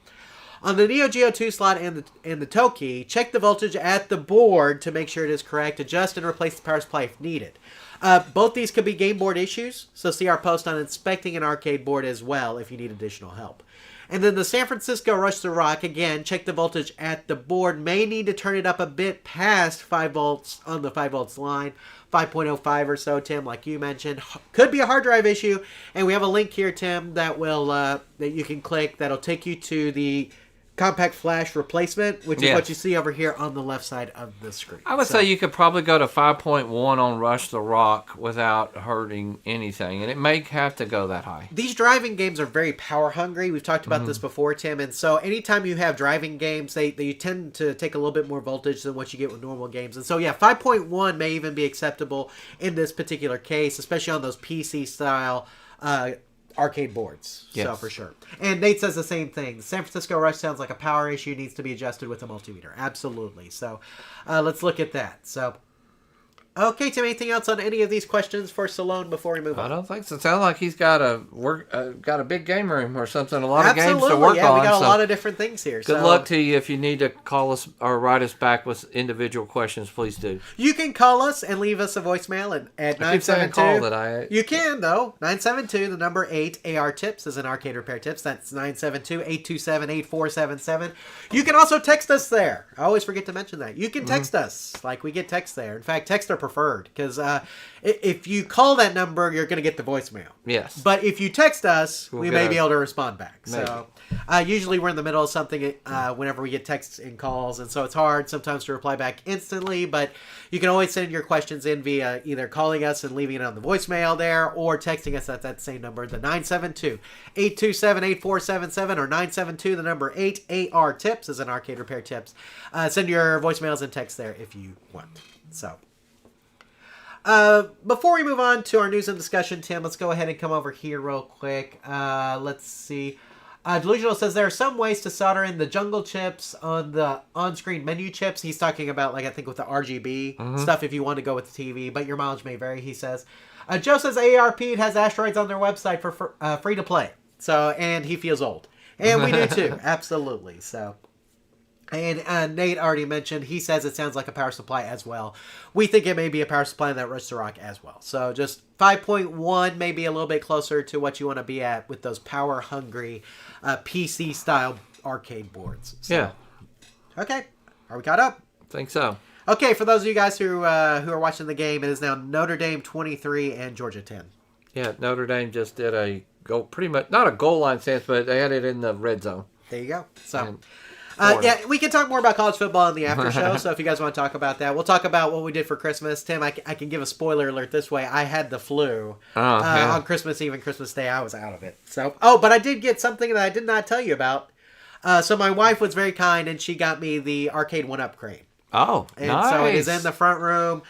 On the Neo-Geo 2 slot and the Toki, check the voltage at the board to make sure it is correct. Adjust and replace the power supply if needed. Both these could be game board issues, so see our post on inspecting an arcade board as well if you need additional help. And then the San Francisco Rush the Rock, again, check the voltage at the board. May need to turn it up a bit past 5 volts on the 5 volts line. 5.05 or so, Tim, like you mentioned. Could be a hard drive issue. And we have a link here, Tim, that will that you can click. That'll take you to the compact flash replacement, which is what you see over here on the left side of the screen.
I would say you could probably go to 5.1 on Rush the Rock without hurting anything, and it may have to go that high.
These driving games are very power hungry. We've talked about this before, Tim, and so anytime you have driving games, they tend to take a little bit more voltage than what you get with normal games. And so, 5.1 may even be acceptable in this particular case, especially on those PC-style arcade boards.
Yes.
So for sure. And Nate says the same thing. San Francisco Rush sounds like a power issue, needs to be adjusted with a multimeter. Absolutely. So let's look at that. So okay, Tim, anything else on any of these questions for Solon before we move on?
I don't think so. It sounds like he's got a big game room or something, a lot of games to work on.
We got a lot of different things here.
Good luck to you. If you need to call us or write us back with individual questions, please do.
You can call us and leave us a voicemail at 972. You can, though. 972, the number 8, AR Tips is an arcade repair tips. That's 972-827-8477. You can also text us there. I always forget to mention that. You can text us. Like, we get text there. In fact, text are preferred because if you call that number, you're going to get the voicemail.
Yes.
But if you text us, we may be able to respond back. Maybe. So usually we're in the middle of something whenever we get texts and calls, and so it's hard sometimes to reply back instantly, but you can always send your questions in via either calling us and leaving it on the voicemail there or texting us at that same number, the 972-827-8477 or 972, the number 8, AR Tips is an arcade repair tips. Send your voicemails and text there if you want. So before we move on to our news and discussion, Tim, let's go ahead and come over here real quick. Let's see. Delusional says there are some ways to solder in the jungle chips on the on-screen menu chips. He's talking about, like, I think with the RGB stuff if you want to go with the TV, but your mileage may vary, he says. Joe says AARP has asteroids on their website for free to play. So, and he feels old. And we do too. Absolutely. So. And Nate already mentioned, he says it sounds like a power supply as well. We think it may be a power supply in that Rush to Rock as well. So just 5.1, maybe a little bit closer to what you want to be at with those power-hungry PC-style arcade boards. So,
yeah.
Okay. Are we caught up?
Think so.
Okay, for those of you guys who are watching the game, it is now Notre Dame 23 and Georgia 10.
Yeah, Notre Dame just did a goal, pretty much, not a goal line stance, but they had it in the red zone.
There you go. So... yeah, we can talk more about college football in the after show, so if you guys want to talk about that, we'll talk about what we did for Christmas. Tim, I can give a spoiler alert this way. I had the flu on Christmas Eve and Christmas Day. I was out of it. So, but I did get something that I did not tell you about. So my wife was very kind, and she got me the arcade 1-up crane.
Oh,
and
nice.
so it is in the front room.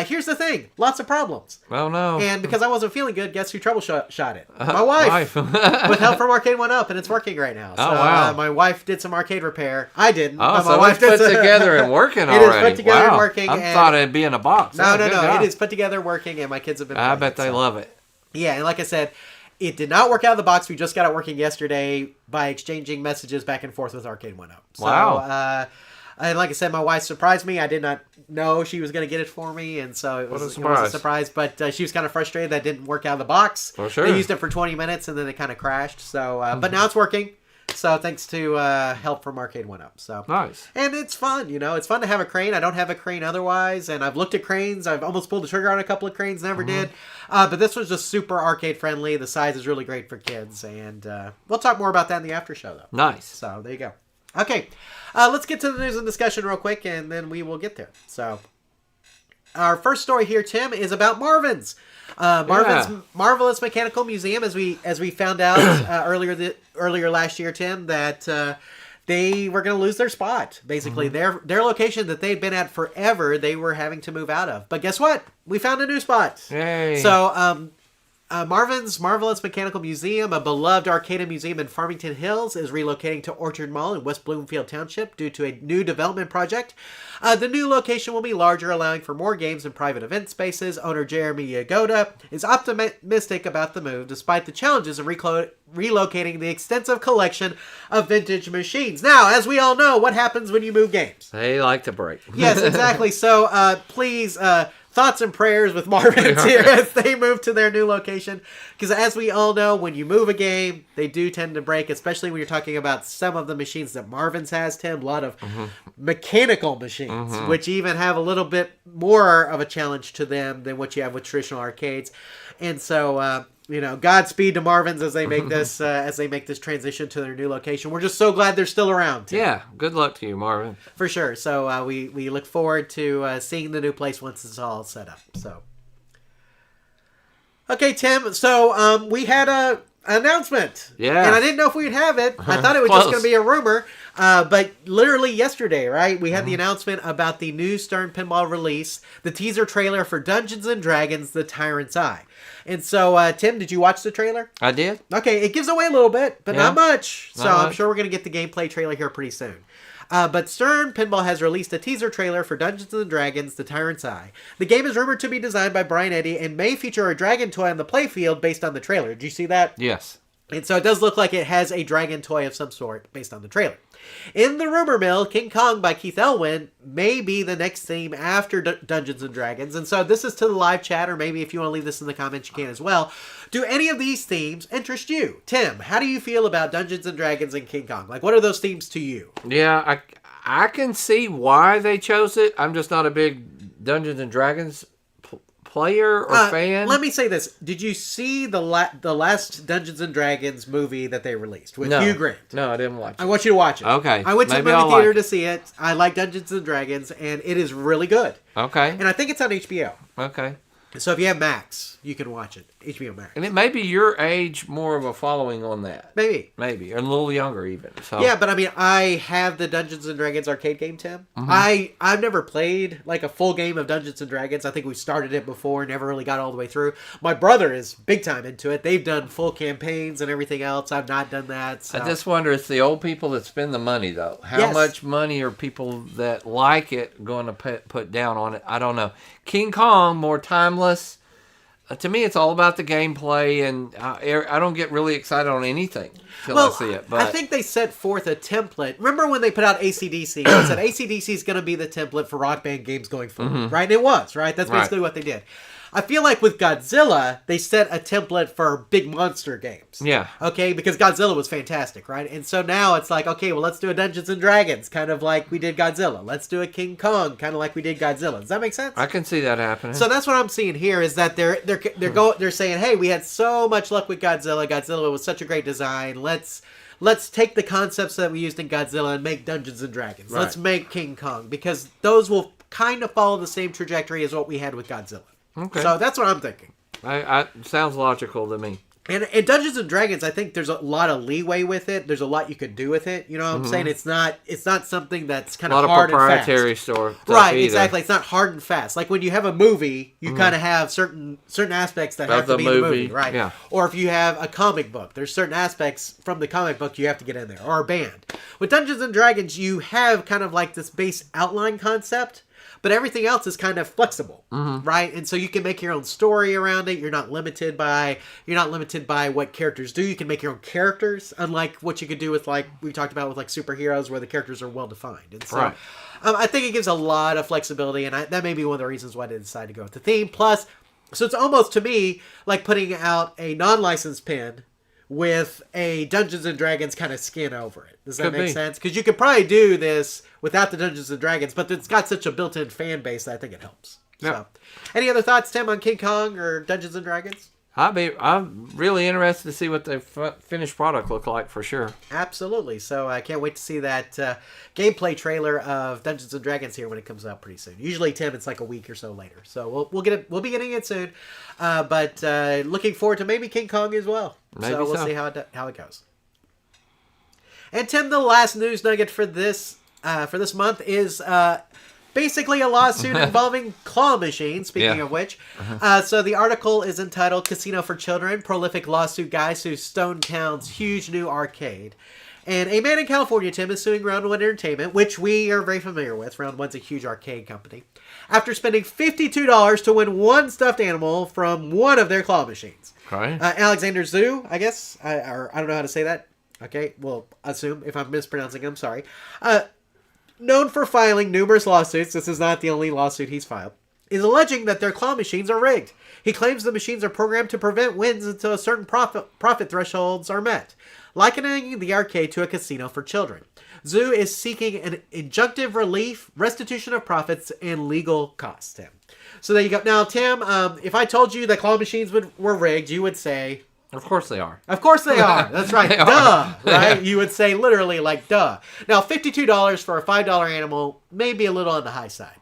Here's the thing. Lots of problems.
Oh, no.
And because I wasn't feeling good, guess who troubleshot it? My wife. With help from Arcade 1-Up, and it's working right now. So,
wow.
My wife did some arcade repair. I didn't.
Oh,
but my
so
wife
it's put together and working already.
It is put together and working.
I thought it'd be in a box.
No. It is put together working, and my kids have been
I bet they love it.
Yeah, and like I said, it did not work out of the box. We just got it working yesterday by exchanging messages back and forth with Arcade 1-Up. So,
wow.
And like I said, my wife surprised me. I did not know she was going to get it for me, and so it was a surprise. But she was kind of frustrated that it didn't work out of the box.
Well, sure.
They used it for 20 minutes, and then it kind of crashed. So, but now it's working. So thanks to help from Arcade 1-Up. So
nice.
And it's fun, It's fun to have a crane. I don't have a crane otherwise, and I've looked at cranes. I've almost pulled the trigger on a couple of cranes, never did. But this was just super arcade friendly. The size is really great for kids, and we'll talk more about that in the after show, though.
Nice.
So there you go. Okay, let's get to the news and discussion real quick, and then we will get there. So, our first story here, Tim, is about Marvin's. Marvin's Marvelous Mechanical Museum, as we found out earlier last year, Tim, that they were going to lose their spot. Basically, their location that they'd been at forever, they were having to move out of. But guess what? We found a new spot.
Yay.
So, Marvin's Marvelous Mechanical Museum, a beloved arcade museum in Farmington Hills, is relocating to Orchard Mall in West Bloomfield Township due to a new development project. The new location will be larger, allowing for more games and private event spaces. Owner Jeremy Yagoda is optimistic about the move, despite the challenges of relocating the extensive collection of vintage machines. Now, as we all know, what happens when you move games?
They like to break.
Yes, exactly. So, please... thoughts and prayers with Marvin here as they move to their new location. Because as we all know, when you move a game, they do tend to break, especially when you're talking about some of the machines that Marvin's has, Tim. A lot of mechanical machines, which even have a little bit more of a challenge to them than what you have with traditional arcades. And so, Godspeed to Marvin's as they make this transition to their new location. We're just so glad they're still around, Tim.
Yeah, good luck to you, Marvin.
For sure. So we look forward to seeing the new place once it's all set up. So, okay, Tim. So we had a announcement.
Yeah.
And I didn't know if we'd have it. I thought it was just going to be a rumor. But literally yesterday, right, we had the announcement about the new Stern Pinball release, the teaser trailer for Dungeons & Dragons: The Tyrant's Eye. And so, Tim, did you watch the trailer?
I did.
Okay, it gives away a little bit, but not much. So
Not much.
I'm sure we're going to get the gameplay trailer here pretty soon. But Stern Pinball has released a teaser trailer for Dungeons & Dragons: The Tyrant's Eye. The game is rumored to be designed by Brian Eddy and may feature a dragon toy on the playfield based on the trailer. Did you see that?
Yes.
And so it does look like it has a dragon toy of some sort based on the trailer. In the rumor mill, King Kong by Keith Elwin may be the next theme after Dungeons & Dragons. And so this is to the live chat, or maybe if you want to leave this in the comments, you can as well. Do any of these themes interest you? Tim, how do you feel about Dungeons & Dragons and King Kong? Like, what are those themes to you?
Yeah, I can see why they chose it. I'm just not a big Dungeons & Dragons player or fan.
Let me say this. Did you see the last Dungeons & Dragons movie that they released with Hugh Grant?
No, I didn't watch it.
I want you to watch it.
Okay.
I went to the
Maybe
movie
I'll
theater
like
to see it. I like Dungeons & Dragons, and it is really good.
Okay.
And I think it's on HBO.
Okay.
So if you have Max, you can watch it. HBO Max.
And it may be your age more of a following on that.
Maybe.
Or a little younger even. So.
Yeah, but I mean, I have the Dungeons & Dragons arcade game, Tim. I've never played like a full game of Dungeons & Dragons. I think we started it before, never really got all the way through. My brother is big time into it. They've done full campaigns and everything else. I've not done that. So.
I just wonder, it's the old people that spend the money, though. How much money are people that like it going to put down on it? I don't know. King Kong, more timeless. To me, it's all about the gameplay, and I don't get really excited on anything until I see it. But
I think they set forth a template. Remember when they put out AC/DC? They said AC/DC is going to be the template for Rock Band games going forward, right? And it was, right? That's basically what they did. I feel like with Godzilla, they set a template for big monster games.
Yeah.
Okay, because Godzilla was fantastic, right? And so now it's like, okay, well, let's do a Dungeons & Dragons, kind of like we did Godzilla. Let's do a King Kong, kind of like we did Godzilla. Does that make sense?
I can see that happening.
So that's what I'm seeing here is that they're saying, hey, we had so much luck with Godzilla. Godzilla was such a great design. Let's take the concepts that we used in Godzilla and make Dungeons & Dragons. Let's make King Kong, because those will kind of follow the same trajectory as what we had with Godzilla. Okay. So that's what I'm thinking.
Sounds logical to me.
And in Dungeons & Dragons, I think there's a lot of leeway with it. There's a lot you could do with it. You know what I'm saying? It's not something that's kind of hard and fast. A lot of proprietary
stuff
right,
either.
Exactly. It's not hard and fast. Like when you have a movie, you kind of have certain aspects that have to be in the movie, right?
Yeah.
Or if you have a comic book, there's certain aspects from the comic book you have to get in there. Or a band. With Dungeons & Dragons, you have kind of like this base outline concept, but everything else is kind of flexible, right? And so you can make your own story around it. You're not limited by what characters do. You can make your own characters, unlike what you could do with, like we talked about with like superheroes, where the characters are well defined. And so I think it gives a lot of flexibility, and that may be one of the reasons why they decided to go with the theme. Plus, so it's almost to me like putting out a non-licensed pin with a Dungeons & Dragons kind of skin over it. Does that make sense? Because you could probably do this without the Dungeons & Dragons, but it's got such a built-in fan base that I think it helps. Yep. So, any other thoughts, Tim, on King Kong or Dungeons & Dragons?
I'm really interested to see what the finished product look like for sure.
Absolutely. So I can't wait to see that gameplay trailer of Dungeons & Dragons here when it comes out pretty soon. Usually, Tim, it's like a week or so later. So we'll get it. We'll be getting it soon. But looking forward to maybe King Kong as well.
Maybe
so we'll see how it goes. And Tim, the last news nugget for this month is basically a lawsuit involving claw machines, speaking of which. So the article is entitled Casino for Children, Prolific Lawsuit Guy Sues Stonestown's Huge New Arcade. And a man in California, Tim, is suing Round 1 Entertainment, which we are very familiar with. Round 1's a huge arcade company. After spending $52 to win one stuffed animal from one of their claw machines.
Okay.
Alexander Zhu, I guess. I don't know how to say that. Okay, well, assume if I'm mispronouncing him, sorry. Known for filing numerous lawsuits, this is not the only lawsuit he's filed, is alleging that their claw machines are rigged. He claims the machines are programmed to prevent wins until certain profit thresholds are met, likening the arcade to a casino for children. Zhu is seeking an injunctive relief, restitution of profits, and legal costs, Tim. So there you go. Now, Tim, if I told you that claw machines were rigged, you would say...
Of course they are.
Of course they are. That's right. Duh. Right? You would say literally like, duh. Now, $52 for a $5 animal may be a little on the high side.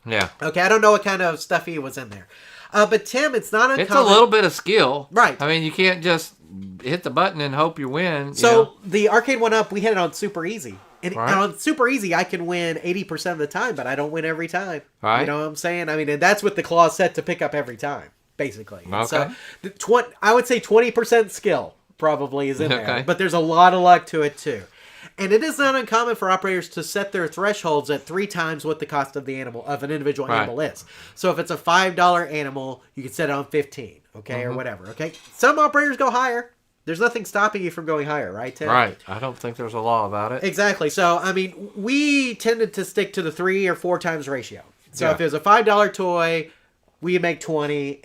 Yeah.
Okay, I don't know what kind of stuffy was in there. But Tim, it's not uncommon.
It's a little bit of skill.
Right.
I mean, you can't just hit the button and hope you win.
So the arcade went up, we had it on super easy. And
Right.
on super easy, I can win 80% of the time, but I don't win every time.
Right.
You know what I'm saying? I mean, and that's what the claw set to pick up every time, basically. And
Okay.
So I would say 20% skill probably is in there.
Okay.
But there's a lot of luck to it, too. And it is not uncommon for operators to set their thresholds at 3 times what the cost of an individual
Right.
animal is. So if it's a $5 animal, you can set it on 15, okay, or whatever, okay? Some operators go higher. There's nothing stopping you from going higher, right, Tim?
Right. I don't think there's a law about it.
Exactly. So, I mean, we tended to stick to the 3 or 4 times ratio. So
Yeah.
if it was a $5 toy, we would make 20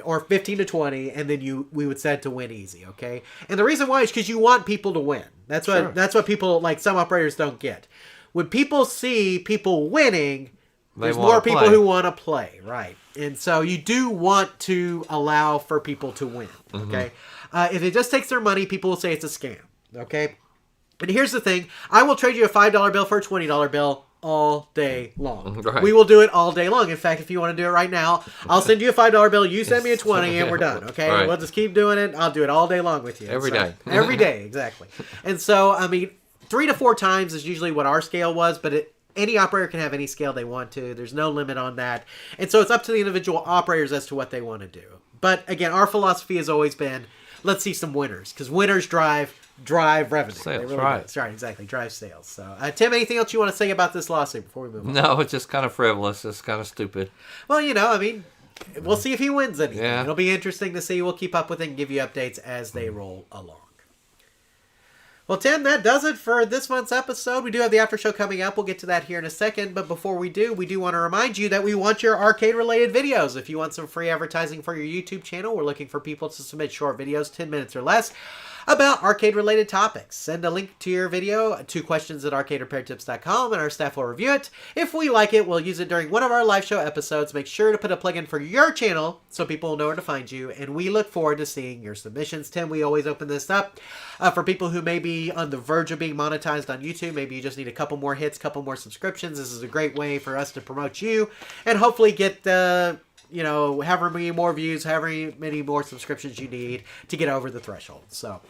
or 15 to 20, and then we would set it to win easy, okay? And the reason why is because you want people to win. That's what people, like some operators, don't get. When people see people winning, there's more people
play.
who want to play, right? And so you do want to allow for people to win, okay? If it just takes their money, people will say it's a scam, okay? And here's the thing. I will trade you a $5 bill for a $20 bill all day long.
Right.
We will do it all day long. In fact, if you want to do it right now, I'll send you a $5 bill, you send me a 20, and we're done, okay?
Right.
We'll just keep doing it. I'll do it all day long with you.
Every day.
Every day, exactly. And so, I mean, 3 to 4 times is usually what our scale was, but any operator can have any scale they want to. There's no limit on that. And so it's up to the individual operators as to what they want to do. But again, our philosophy has always been, let's see some winners, because winners drive revenue.
Sales,
They really
right.
do. Right, exactly. Drive sales. So, Tim, anything else you want to say about this lawsuit before we move on?
No, it's just kind of frivolous. It's kind of stupid.
Well, I mean, we'll see if he wins anything.
Yeah.
It'll be interesting to see. We'll keep up with it and give you updates as they roll along. Well, Tim, that does it for this month's episode. We do have the after show coming up. We'll get to that here in a second. But before we do want to remind you that we want your arcade-related videos. If you want some free advertising for your YouTube channel, we're looking for people to submit short videos, 10 minutes or less, about arcade-related topics. Send a link to your video to questions@arcaderepairtips.com, and our staff will review it. If we like it, we'll use it during one of our live show episodes. Make sure to put a plug in for your channel so people will know where to find you, and we look forward to seeing your submissions. Tim, we always open this up for people who may be on the verge of being monetized on YouTube. Maybe you just need a couple more hits, couple more subscriptions. This is a great way for us to promote you and hopefully get however many more views, however many more subscriptions you need to get over the threshold. So,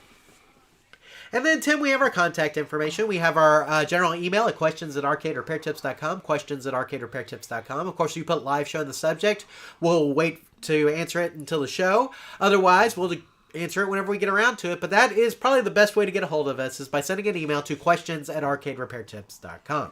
and then, Tim, we have our contact information. We have our general email at questions@arcaderepairtips.com, questions@arcaderepairtips.com. Of course, you put live show in the subject. We'll wait to answer it until the show. Otherwise, we'll answer it whenever we get around to it. But that is probably the best way to get a hold of us, is by sending an email to questions@arcaderepairtips.com.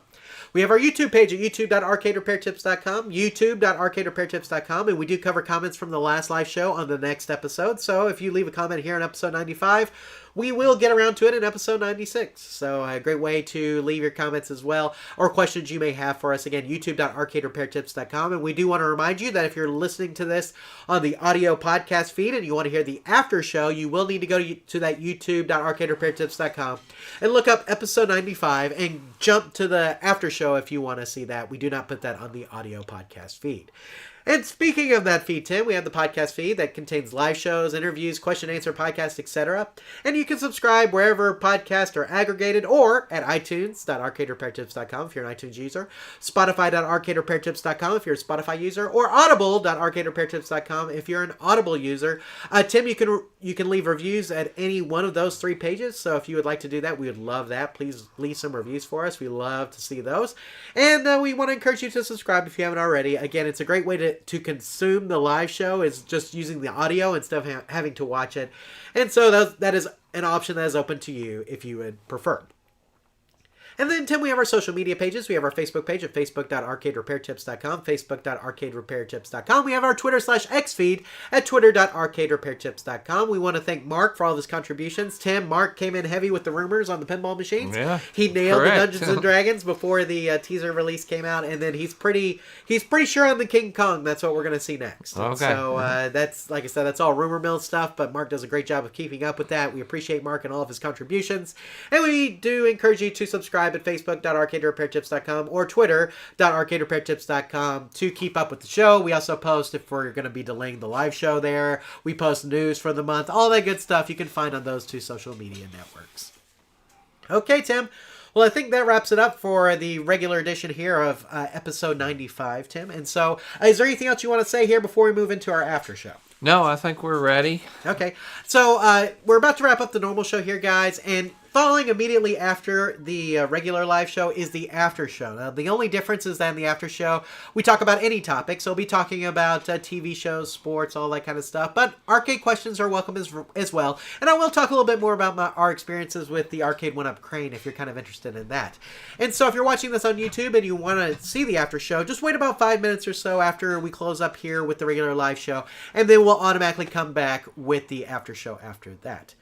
We have our YouTube page at youtube.arcaderepairtips.com, youtube.arcaderepairtips.com, and we do cover comments from the last live show on the next episode. So if you leave a comment here in episode 95, we will get around to it in episode 96. So a great way to leave your comments as well, or questions you may have for us. Again, youtube.arcaderepairtips.com. And we do want to remind you that if you're listening to this on the audio podcast feed and you want to hear the after show, you will need to go to that youtube.arcaderepairtips.com and look up episode 95 and jump to the after show if you want to see that. We do not put that on the audio podcast feed. And speaking of that feed, Tim, we have the podcast feed that contains live shows, interviews, question and answer podcasts, etc. And you can subscribe wherever podcasts are aggregated or at iTunes.arcaderepairtips.com if you're an iTunes user, Spotify.arcaderepairtips.com if you're a Spotify user, or Audible.arcaderepairtips.com if you're an Audible user. Tim, you can leave reviews at any one of those 3 pages. So if you would like to do that, we would love that. Please leave some reviews for us. We love to see those. And we want to encourage you to subscribe if you haven't already. Again, it's a great way to consume the live show is just using the audio instead of having to watch it. And so that is an option that is open to you if you would prefer. And then, Tim, we have our social media pages. We have our Facebook page at facebook.arcaderepairtips.com, facebook.arcaderepairtips.com. We have our Twitter/X feed at twitter.arcaderepairtips.com. We want to thank Mark for all of his contributions. Tim, Mark came in heavy with the rumors on the pinball machines.
Yeah,
he nailed
correct.
the Dungeons and Dragons before the teaser release came out, and then he's pretty sure on the King Kong. That's what we're going to see next.
Okay.
And so that's, like I said, that's all rumor mill stuff, but Mark does a great job of keeping up with that. We appreciate Mark and all of his contributions, and we do encourage you to subscribe at facebook.arcaderepairtips.com or twitter.arcaderepairtips.com to keep up with the show. We also post if we're going to be delaying the live show there. We post news for the month, all that good stuff you can find on those 2 social media networks. Okay, Tim. Well, I think that wraps it up for the regular edition here of episode 95, Tim. And so, is there anything else you want to say here before we move into our after show?
No, I think we're ready.
Okay. So, we're about to wrap up the normal show here, guys. And following immediately after the regular live show is the after show. Now, the only difference is that in the after show, we talk about any topic. So we'll be talking about TV shows, sports, all that kind of stuff. But arcade questions are welcome as well. And I will talk a little bit more about our experiences with the Arcade 1-Up Crane if you're kind of interested in that. And so if you're watching this on YouTube and you want to see the after show, just wait about 5 minutes or so after we close up here with the regular live show. And then we'll automatically come back with the after show after that.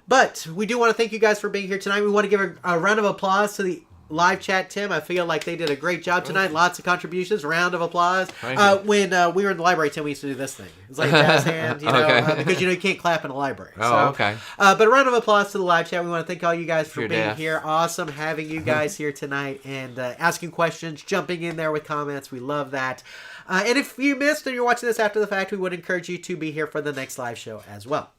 But we do want to thank you guys for being here tonight. We want to give a round of applause to the live chat, Tim. I feel like they did a great job tonight. Lots of contributions. Round of applause. When we were in the library, Tim, we used to do this thing. It's like a jazz hand,
Okay.
because you can't clap in a library.
Oh, okay.
But a round of applause to the live chat. We want to thank all you guys for being here. Awesome having you guys here tonight and asking questions, jumping in there with comments. We love that. And if you missed and you're watching this after the fact, we would encourage you to be here for the next live show as well.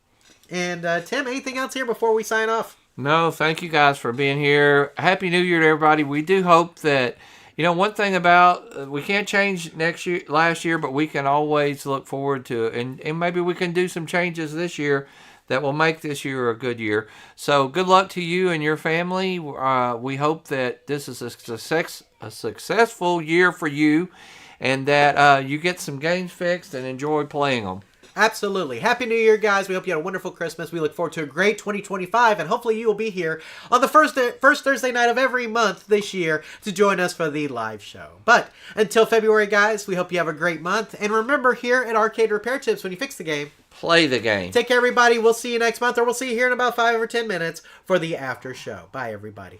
And Tim, anything else here before we sign off?
No, thank you guys for being here. Happy New Year to everybody. We do hope that, one thing about, we can't change last year, but we can always look forward to it. And maybe we can do some changes this year that will make this year a good year. So good luck to you and your family. We hope that this is a successful year for you and that you get some games fixed and enjoy playing them.
Absolutely. Happy New Year, guys. We hope you had a wonderful Christmas. We look forward to a great 2025, and hopefully you will be here on the first Thursday night of every month this year to join us for the live show. But until February, guys, we hope you have a great month. And remember, here at Arcade Repair Tips, when you fix the game,
play the game.
Take care, everybody. We'll see you next month, or we'll see you here in about 5 or 10 minutes for the after show. Bye, everybody.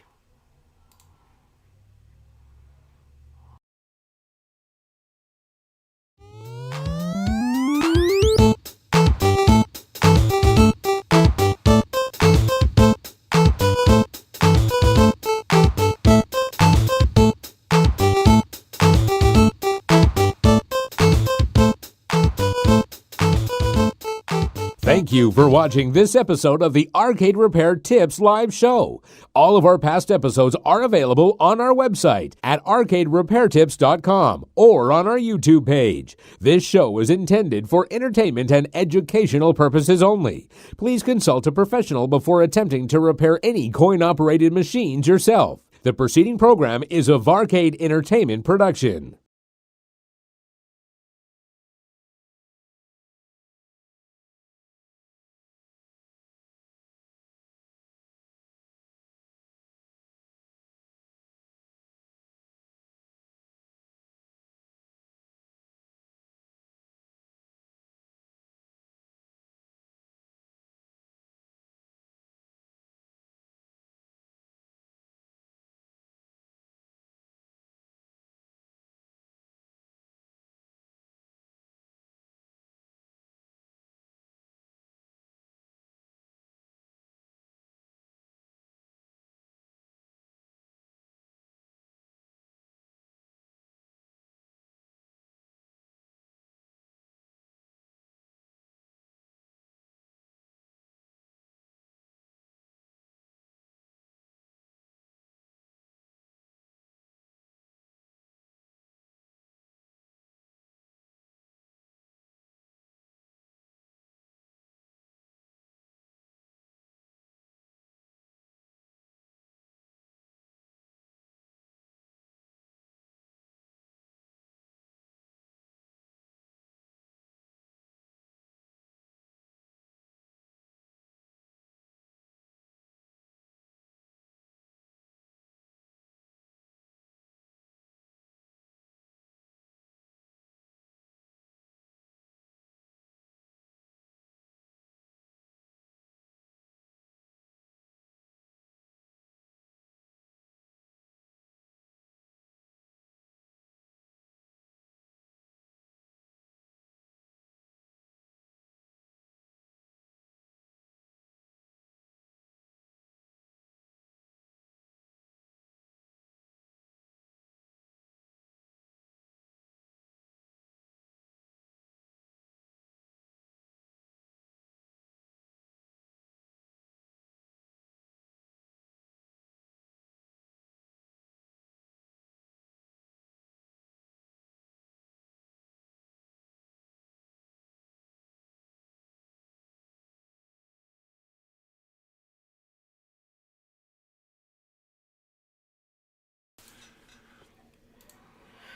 Thank you for watching this episode of the Arcade Repair Tips live show. All of our past episodes are available on our website at arcaderepairtips.com or on our YouTube page. This show is intended for entertainment and educational purposes only. Please consult a professional before attempting to repair any coin-operated machines yourself. The preceding program is a Varcade Entertainment production.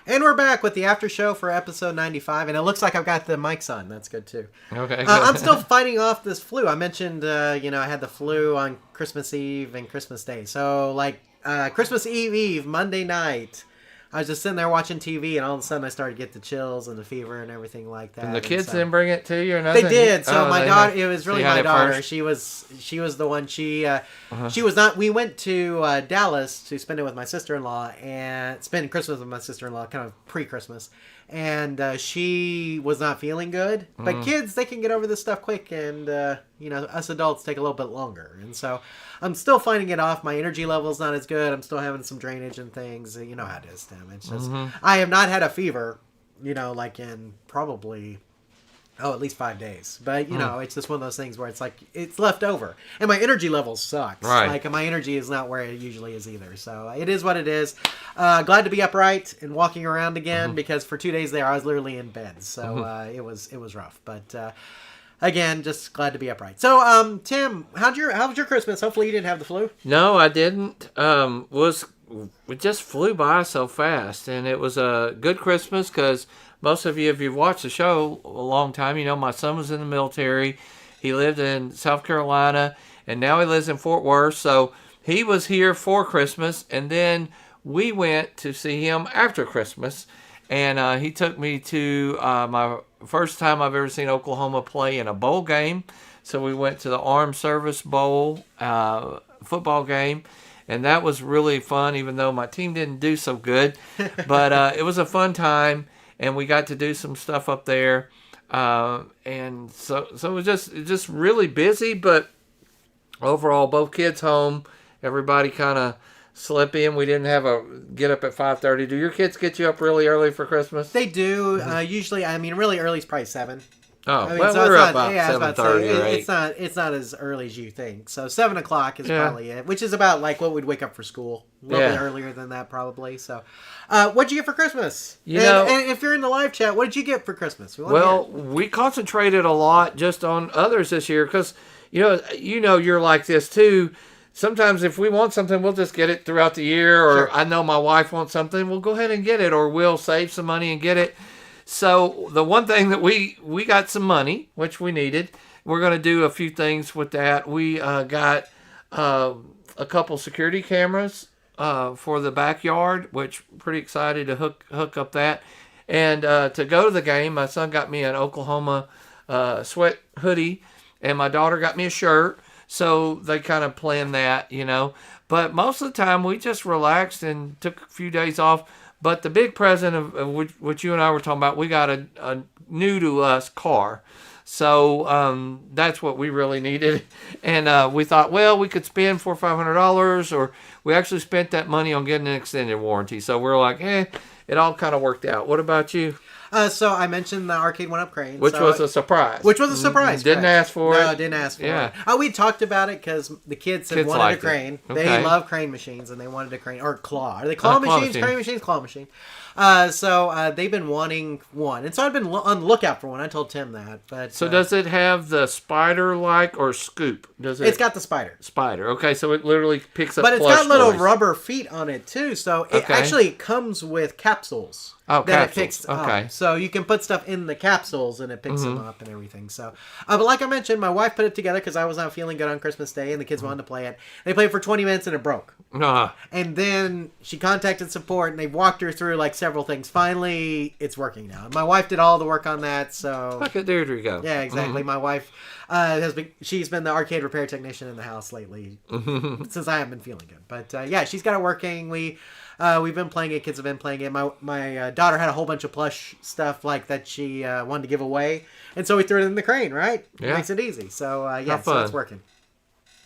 And we're back with the after show for episode 95, and it looks like I've got the mics on. That's good, too.
Okay, good.
I'm still fighting off this flu. I mentioned, I had the flu on Christmas Eve and Christmas Day. So, Christmas Eve, Monday night, I was just sitting there watching TV, and all of a sudden I started to get the chills and the fever and everything like that.
And the kids didn't bring it to you or nothing?
They did. So my daughter, it was really my daughter.
First?
She was the one. She was not. We went to Dallas to spend it with my sister-in-law and spend Christmas with my sister-in-law, kind of pre-Christmas. And she was not feeling good. But kids, they can get over this stuff quick, and us adults take a little bit longer. And so I'm still finding it off. My energy level's not as good. I'm still having some drainage and things. You know how it is, Tim. It's just I have not had a fever, in probably at least 5 days. But it's just one of those things where it's like it's left over, and my energy level sucks.
Right.
My energy is not where it usually is either. So it is what it is. Glad to be upright and walking around again because for 2 days there I was literally in bed. So it was rough, but. Again, just glad to be upright. So, Tim, how was your Christmas? Hopefully you didn't have the flu.
No, I didn't. It just flew by so fast, and it was a good Christmas because most of you, if you've watched the show a long time, my son was in the military. He lived in South Carolina, and now he lives in Fort Worth. So he was here for Christmas, and then we went to see him after Christmas, and he took me to my first time I've ever seen Oklahoma play in a bowl game. So we went to the Armed Service Bowl football game, and that was really fun, even though my team didn't do so good. But it was a fun time, and we got to do some stuff up there. And so it was just really busy, but overall, both kids home, everybody kind of slept in. We didn't have a get up at 5:30. Do your kids get you up really early for Christmas?
They do. Usually, really early is probably 7.
Oh, we're up about 7:30 or 8.
It's not as early as you think. So 7 o'clock is probably it, which is about like what we'd wake up for school. A little bit earlier than that probably. So, what'd you get for Christmas? And if you're in the live chat, what did you get for Christmas?
We concentrated a lot just on others this year because you're like this too. Sometimes if we want something, we'll just get it throughout the year. Or
Sure.
I know my wife wants something, we'll go ahead and get it. Or we'll save some money and get it. So the one thing that we got some money, which we needed. We're going to do a few things with that. We got a couple security cameras for the backyard, which pretty excited to hook up that. And to go to the game, my son got me an Oklahoma sweat hoodie, and my daughter got me a shirt. So they kind of planned that, But most of the time, we just relaxed and took a few days off. But the big present of what you and I were talking about, we got a new-to-us car. So that's what we really needed. And we thought, we could spend $400 or $500, or we actually spent that money on getting an extended warranty. So we're like, it all kind of worked out. What about you?
So I mentioned the arcade one-up crane.
Which was a surprise. Didn't ask for it.
No, didn't ask for it. We talked about it because the kids had wanted a crane.
Okay.
They love crane machines, and they wanted a crane. Or claw. Are they claw machines? Crane machines? Claw machine. So they've been wanting one. And so I've been on the lookout for one. I told Tim that. But
so does it have the spider-like or scoop?
It's got the spider.
Spider. Okay, so it literally picks up
But it's
plush
got little
toys.
rubber feet on it, too. So it actually comes with capsules.
Oh,
that
capsules.
it picks
Okay.
up. So you can put stuff in the capsules and it picks them up and everything. So, but like I mentioned, my wife put it together because I was not feeling good on Christmas Day and the kids wanted to play it. They played for 20 minutes and it broke. And then she contacted support and they walked her through like several things. Finally, it's working now. My wife did all the work on that. So
Look at Deirdre go.
yeah, exactly. My wife she's been the arcade repair technician in the house lately since I haven't been feeling good. But she's got it working. We've been playing it. Kids have been playing it. My daughter had a whole bunch of plush stuff like that she wanted to give away, and so we threw it in the crane. Right,
Yeah.
It makes it easy. So so
fun.
it's working.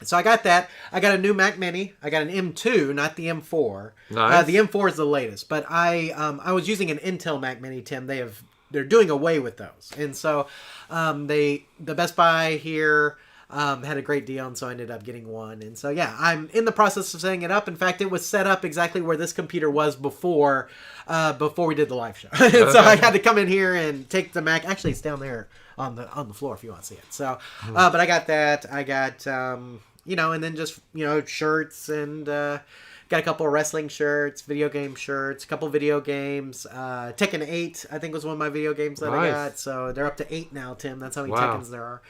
So I got that. I got a new Mac Mini. I got an M2, not the M4.
Nice.
The M4 is the latest, but I was using an Intel Mac Mini. Tim, they're doing away with those, and so the Best Buy here. Had a great deal, and so I ended up getting one. And so, I'm in the process of setting it up. In fact, it was set up exactly where this computer was before we did the live show. And so I had to come in here and take the Mac. Actually, it's down there on the floor if you want to see it. So, but I got that. I got, and then just, shirts and got Got a couple of wrestling shirts, video game shirts, a couple video games. Tekken 8, I think, was one of my video games that I got. So they're up to 8 now, Tim. That's how many Tekkens there are.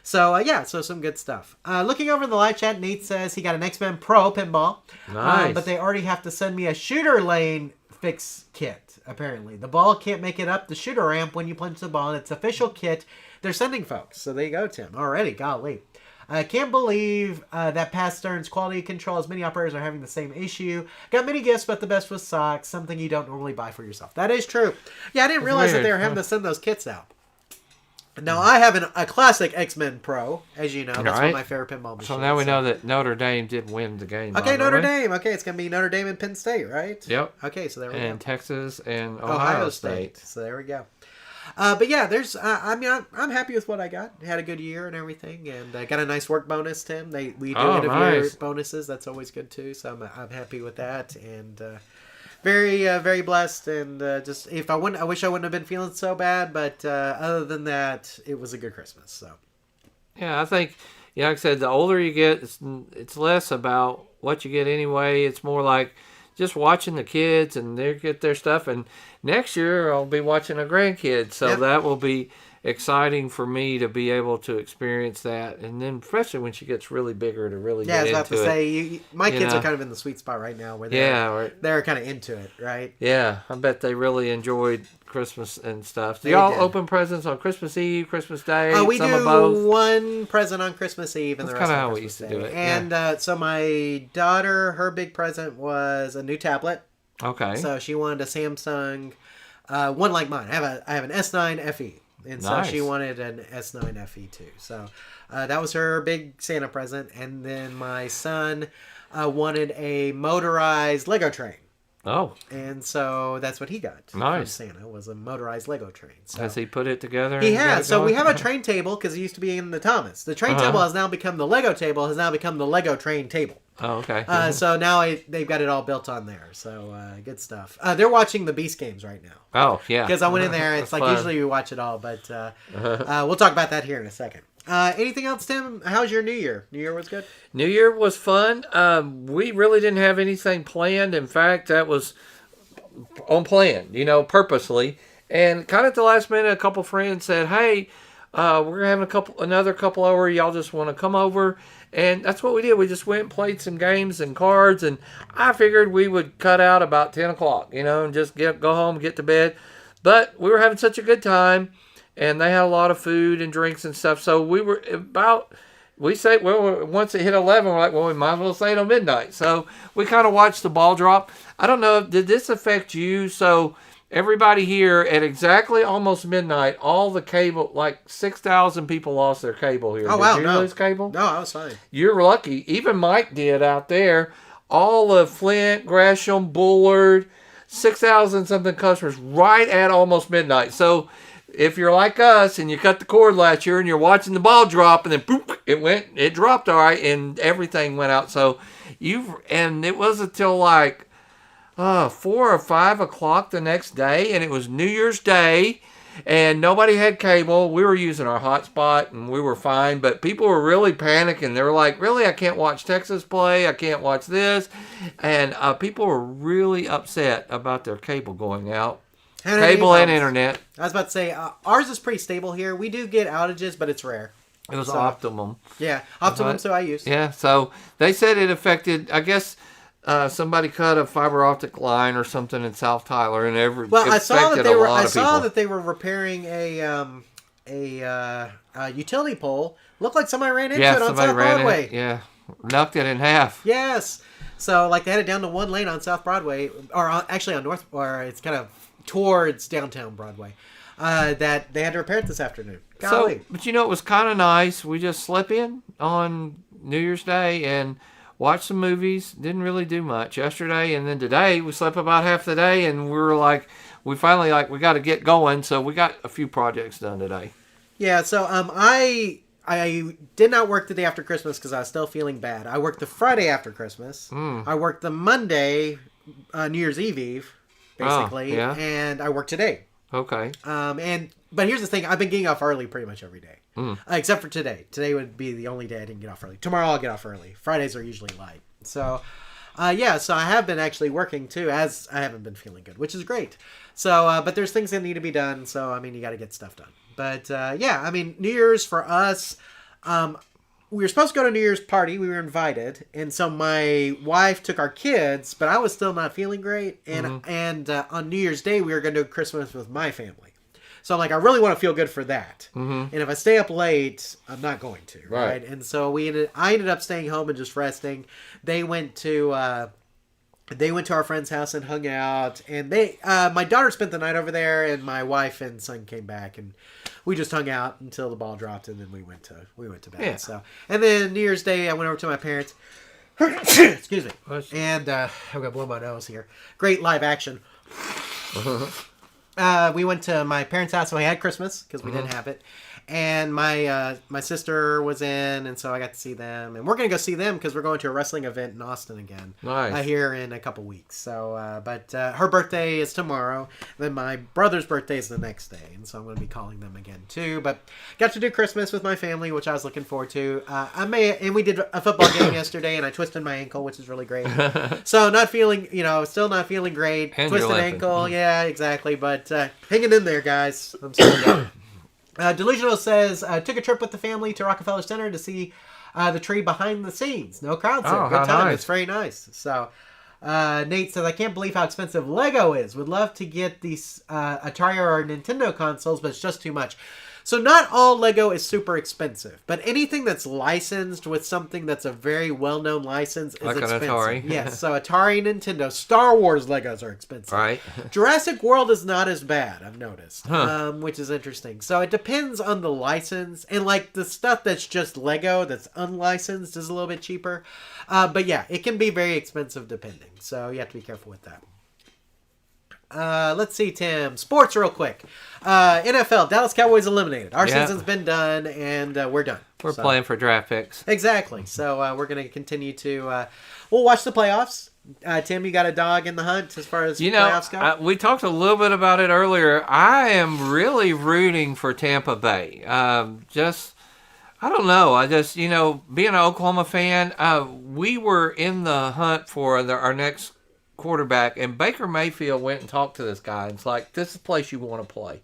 So, so some good stuff. Looking over in the live chat, Nate says he got an X-Men Pro pinball.
Nice.
But they already have to send me a shooter lane fix kit, apparently. The ball can't make it up the shooter ramp when you punch the ball, and it's official kit they're sending folks. So there you go, Tim. Already, golly. I can't believe that past Stern's quality control, as many operators are having the same issue. Got many gifts, but the best was socks, something you don't normally buy for yourself. That is true. Yeah, I didn't realize that they were having to send those kits out. Now, I have a classic X-Men Pro, as you know. That's one of my favorite pinball machines.
So now we know that Notre Dame did win the game.
Okay, Notre Dame. Okay, it's going to be Notre Dame and Penn State, right?
Yep.
Okay, so there we go.
And Texas and Ohio State.
So there we go. But yeah, there's. I'm happy with what I got. Had a good year and everything, and I got a nice work bonus, Tim. We do end of year bonuses. That's always good too. So I'm happy with that, and very blessed. And just I wish I wouldn't have been feeling so bad, but other than that, it was a good Christmas. So
yeah, I think like I said, the older you get, it's less about what you get anyway. It's more like just watching the kids and they get their stuff. And next year I'll be watching a grandkid, so that will be exciting for me to be able to experience that. And then especially when she gets really bigger, to really get into it.
Yeah, I was about to say, my kids are kind of in the sweet spot right now where they're kind of into it, right?
Yeah, I bet they really enjoyed Christmas and stuff. Do y'all open presents on Christmas Eve, Christmas Day?
We
some
do
of both?
One present on Christmas Eve and
That's
the rest
on
on
how we
Christmas
used to
Day.
do it.
And so my daughter, her big present was a new tablet.
Okay.
So she wanted a Samsung, one like mine. I have an S9 FE. And so she wanted an S9 FE too. So that was her big Santa present. And then my son wanted a motorized Lego train.
Oh.
And so that's what he got from Santa, was a motorized Lego train. So
has he put it together?
He has. So we have a train table because it used to be in the Thomas. The train table has now become the Lego table, has now become the Lego train table.
Oh, okay.
So now they've got it all built on there. So good stuff. They're watching the Beast games right now.
Oh, yeah.
Because I went in there. It's like fun. Usually we watch it all, but we'll talk about that here in a second. Anything else, Tim? How's your New Year? New Year was good?
New Year was fun. We really didn't have anything planned. In fact, that was unplanned, purposely. And kind of at the last minute, a couple friends said, hey, we're having another couple over. Y'all just want to come over? And that's what we did. We just went and played some games and cards. And I figured we would cut out about 10 o'clock, and just go home, get to bed. But we were having such a good time. And they had a lot of food and drinks and stuff. So we were once it hit 11, we're like, well, we might as well stay till midnight. So we kind of watched the ball drop. I don't know, did this affect you? So everybody here at exactly almost midnight, all the cable, like 6,000 people lost their cable here.
Oh, wow.
Did you lose cable?
No, I was fine.
You're lucky. Even Mike did out there. All of Flint, Gresham, Bullard, 6,000 something customers right at almost midnight. So if you're like us and you cut the cord last year and you're watching the ball drop and then boop, it dropped all right and everything went out. So and it wasn't until like 4 or 5 o'clock the next day, and it was New Year's Day and nobody had cable. We were using our hotspot and we were fine, but people were really panicking. They were like, really, I can't watch Texas play. I can't watch this. And people were really upset about their cable going out. Cable and internet.
I was about to say, ours is pretty stable here. We do get outages, but it's rare.
It was Optimum.
Yeah, Optimum, so I use.
Yeah, so they said it affected, I guess, somebody cut a fiber optic line or something in South Tyler, and
I saw that they were repairing a utility pole. Looked like somebody ran into it on South Broadway.
Yeah, knocked it in half.
Yes. So, like, they had it down to one lane on South Broadway, or actually on North, or it's kind of towards downtown Broadway, that they had to repair it this afternoon. Golly.
So, but it was kind of nice. We just slept in on New Year's Day and watched some movies. Didn't really do much yesterday, and then today we slept about half the day, and we finally we got to get going. So we got a few projects done today. Yeah.
So I did not work the day after Christmas because I was still feeling bad. I worked the Friday after Christmas. I worked the Monday, New Year's Eve. Basically, and I work today.
Okay.
But here's the thing: I've been getting off early pretty much every day, except for today. Today would be the only day I didn't get off early. Tomorrow I'll get off early. Fridays are usually light. So, So I have been actually working too, as I haven't been feeling good, which is great. So, but there's things that need to be done. So, I mean, you got to get stuff done. But I mean, New Year's for us, we were supposed to go to New Year's party. We were invited. And so my wife took our kids, but I was still not feeling great. And on New Year's Day, we were going to do Christmas with my family. So I'm like, I really want to feel good for that. And if I stay up late, I'm not going to. Right. And so I ended up staying home and just resting. They went to our friend's house and hung out. And my daughter spent the night over there, and my wife and son came back, and we just hung out until the ball dropped, and then we went to bed. Yeah. So, and then New Year's Day, I went over to my parents. Excuse me. And I'm gonna blow my nose here. Great live action. We went to my parents' house, and we had Christmas because we didn't have it. And my sister was in, and so I got to see them. And we're going to go see them because we're going to a wrestling event in Austin again.
Nice.
Here in a couple weeks. So, but her birthday is tomorrow. Then my brother's birthday is the next day. And so I'm going to be calling them again, too. But got to do Christmas with my family, which I was looking forward to. And we did a football game yesterday, and I twisted my ankle, which is really great. So not feeling, still not feeling great.
And
twisted ankle. Yeah, exactly. But hanging in there, guys. I'm still good. Delusional says, took a trip with the family to Rockefeller Center to see the tree behind the scenes. No crowds there.
Oh,
good time.
nice.
It's very nice. So, Nate says, I can't believe how expensive Lego is. Would love to get these Atari or Nintendo consoles, but it's just too much. So not all Lego is super expensive, but anything that's licensed with something that's a very well-known license is expensive. An Atari. Yes, so Atari, Nintendo, Star Wars Legos are expensive.
Right.
Jurassic World is not as bad, I've noticed, which is interesting. So it depends on the license, and like the stuff that's just Lego that's unlicensed is a little bit cheaper. But yeah, it can be very expensive depending, so you have to be careful with that. Let's see, Tim. Sports real quick. NFL, Dallas Cowboys eliminated. Our season's been done, and we're done.
We're playing for draft picks.
Exactly. So we're going to continue to... we'll watch the playoffs. Tim, you got a dog in the hunt as far as playoffs go?
We talked a little bit about it earlier. I am really rooting for Tampa Bay. I don't know. I just, being an Oklahoma fan, we were in the hunt for our next quarterback, and Baker Mayfield went and talked to this guy, and it's like, this is the place you want to play.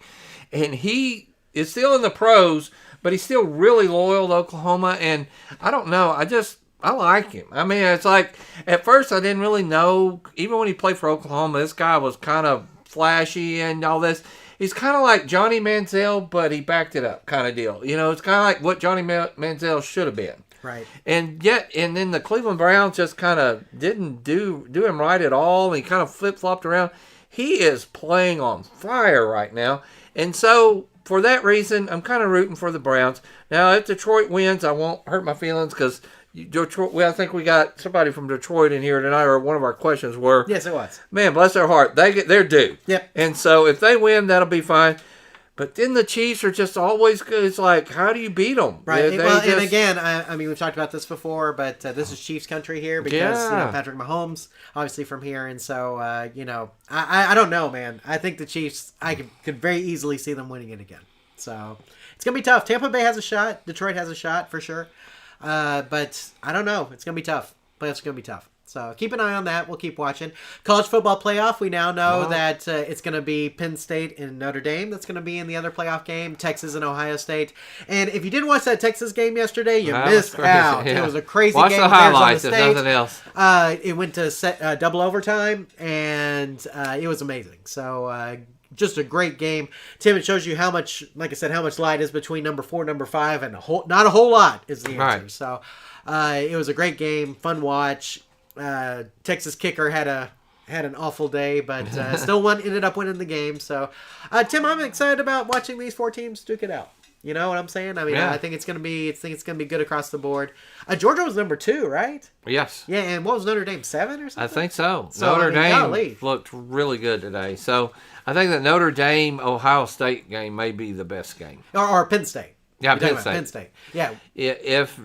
And he is still in the pros, but he's still really loyal to Oklahoma, and I don't know, I like him. I mean, it's like, at first I didn't really know, even when he played for Oklahoma, this guy was kind of flashy and all this. He's kind of like Johnny Manziel, but he backed it up kind of deal. It's kind of like what Johnny Manziel should have been.
Right.
And then the Cleveland Browns just kind of didn't do him right at all. He kind of flip-flopped around. He is playing on fire right now. And so, for that reason, I'm kind of rooting for the Browns. Now, if Detroit wins, I won't hurt my feelings because Detroit. I think we got somebody from Detroit in here tonight, or one of our questions were.
Yes, it was.
Man, bless their heart. They're due.
Yep.
And so, if they win, that'll be fine. But then the Chiefs are just always good. It's like, how do you beat them?
Right. And again, I mean, we've talked about this before, but this is Chiefs country here because Patrick Mahomes, obviously from here. And so, I don't know, man. I think the Chiefs, I could very easily see them winning it again. So it's going to be tough. Tampa Bay has a shot. Detroit has a shot for sure. But I don't know. It's going to be tough. Playoffs are going to be tough. So keep an eye on that. We'll keep watching. College football playoff. We now know that it's going to be Penn State and Notre Dame. That's going to be in the other playoff game. Texas and Ohio State. And if you didn't watch that Texas game yesterday, you missed out. Yeah. It was a crazy game.
Watch the highlights if nothing else.
It went to double overtime, and it was amazing. So just a great game. Tim, it shows you how much, like I said, how much light is between number 4 and number 5, and not a whole lot is the answer. Right. So it was a great game, fun watch. Texas kicker had an awful day, but still ended up winning the game. So, Tim, I'm excited about watching these 4 teams duke it out. You know what I'm saying? I mean, I think it's gonna be good across the board. Georgia was number 2, right?
Yes.
Yeah, and what was Notre Dame, 7 or something?
I think so. Notre Dame looked really good today. So I think that Notre Dame Ohio State game may be the best game.
Or Penn State.
Yeah, Penn State.
Penn State. Yeah.
If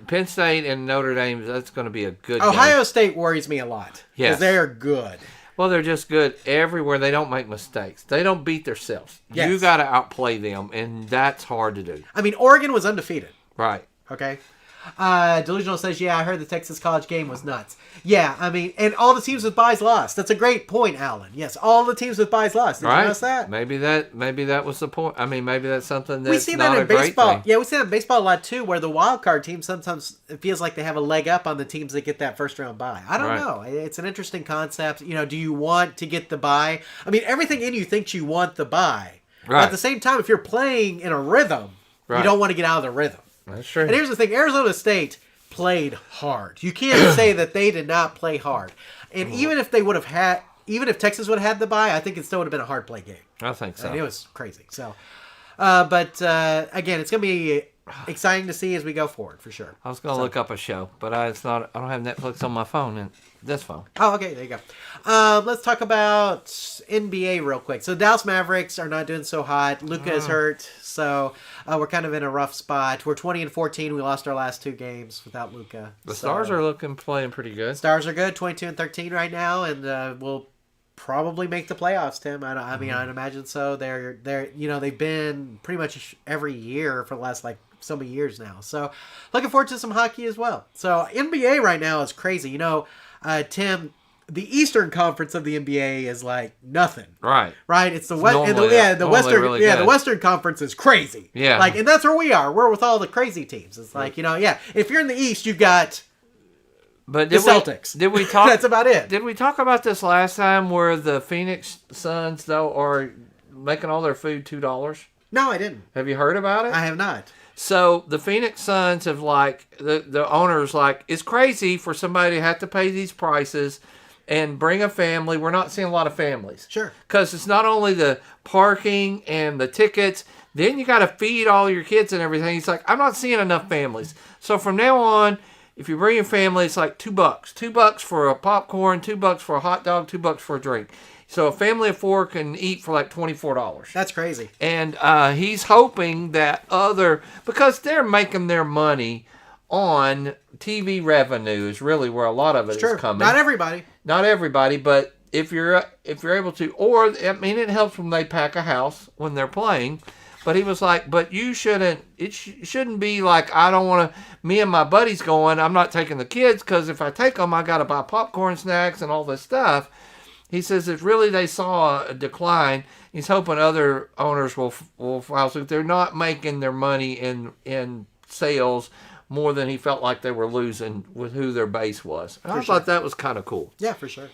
Penn State and Notre Dame, that's going to be a good
Ohio
game.
State worries me a lot.
Yes.
Because they're good.
Well, they're just good everywhere. They don't make mistakes. They don't beat themselves.
Yes.
You got to outplay them, and that's hard to do.
I mean, Oregon was undefeated.
Right.
Okay. Delusional says, yeah, I heard the Texas college game was nuts. Yeah, I mean, and all the teams with byes lost. That's a great point, Alan. Yes, all the teams with byes lost. Did you notice that?
Maybe that was the point. I mean, maybe that's something that's
we see
not
that in
a great
baseball.
thing.
Yeah, we see that in baseball a lot too, where the wild card team sometimes it feels like they have a leg up on the teams that get that first round bye. I don't know. It's an interesting concept. You know, do you want to get the bye? I mean, everything in you thinks you want the bye. Right. At the same time, if you're playing in a rhythm, you don't want to get out of the rhythm.
That's true.
And here's the thing: Arizona State played hard. You can't say that they did not play hard. And even if Texas would have had the bye, I think it still would have been a hard play game.
I think so.
And it was crazy. So, but again, it's going to be exciting to see as we go forward for sure.
I was going to look up a show, but I don't have Netflix on my phone and this phone.
Oh, okay, there you go. Let's talk about NBA real quick. So Dallas Mavericks are not doing so hot. Luka is hurt, so we're kind of in a rough spot. We're 20-14. We lost our last 2 games without Luka.
The Stars are playing pretty good.
Stars are good, 22-13 right now, and we'll probably make the playoffs, Tim. I mean, I'd imagine so. They're they've been pretty much every year for the last so many years now. So looking forward to some hockey as well. So NBA right now is crazy. Tim, the Eastern Conference of the NBA is like nothing. Right. It's the West. The Western. Really the Western Conference is crazy. Yeah. And that's where we are. We're with all the crazy teams. It's like if you're in the East, you've got. But the Celtics.
Did we talk?
That's about it.
Did we talk about this last time where the Phoenix Suns though are making all their food $2?
No, I didn't.
Have you heard about it?
I have not.
So the Phoenix Suns have the owners it's crazy for somebody to have to pay these prices and bring a family. We're not seeing a lot of families.
Sure.
Because it's not only the parking and the tickets, then you got to feed all your kids and everything. He's like, I'm not seeing enough families. So from now on, if you bring your family, it's like $2. $2 for a popcorn, $2 for a hot dog, $2 for a drink. So a family of 4 can eat for $24.
That's crazy.
And he's hoping that because they're making their money on TV revenue is really where a lot of it is coming.
Not everybody,
but if you're able to, or I mean, it helps when they pack a house when they're playing. But he was like, but you shouldn't. It shouldn't be like I don't want to. Me and my buddies going. I'm not taking the kids because if I take them, I got to buy popcorn, snacks, and all this stuff. He says if really they saw a decline, he's hoping other owners will follow suit. They're not making their money in sales more than he felt like they were losing with who their base was. And I thought that was kind of cool.
Yeah, for sure.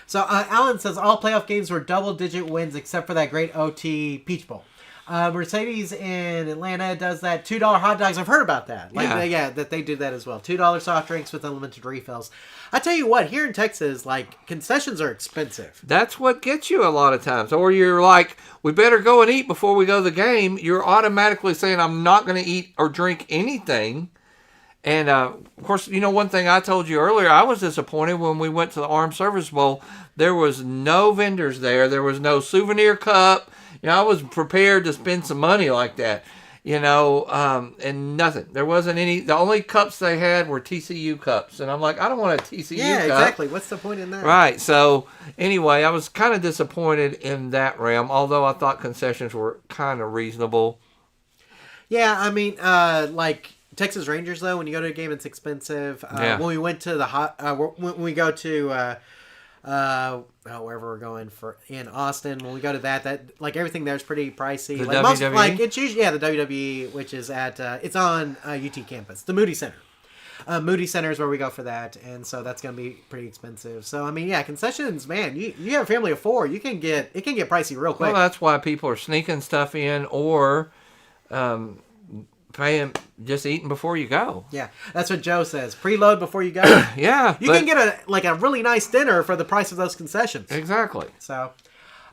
So Alan says all playoff games were double-digit wins except for that great OT Peach Bowl. Mercedes in Atlanta does that. $2 hot dogs. I've heard about that. That they do that as well. $2 soft drinks with unlimited refills. I tell you what, here in Texas, concessions are expensive.
That's what gets you a lot of times. Or you're like, we better go and eat before we go to the game. You're automatically saying, I'm not going to eat or drink anything. And, of course, one thing I told you earlier, I was disappointed when we went to the Armed Service Bowl. There was no vendors there. There was no souvenir cup. I was prepared to spend some money like that, and nothing. There wasn't any. The only cups they had were TCU cups. And I'm like, I don't want a TCU cup.
Yeah, exactly. What's the point in that?
Right. So, anyway, I was kind of disappointed in that realm, although I thought concessions were kind of reasonable.
Yeah, I mean, Texas Rangers, though, when you go to a game, it's expensive. When we went to when we go to... wherever we're going in Austin, when we go to that everything there's pretty pricey.
The WWE?
It's usually the WWE, which is at it's on UT campus, the Moody Center. Moody Center is where we go for that, and so that's going to be pretty expensive. So I mean, concessions, man, you have a family of 4, it can get pricey real quick.
Well, that's why people are sneaking stuff in or paying, just eating before you go.
Yeah, that's what Joe says. Preload before you go.
Yeah.
You can get a really nice dinner for the price of those concessions.
Exactly.
So,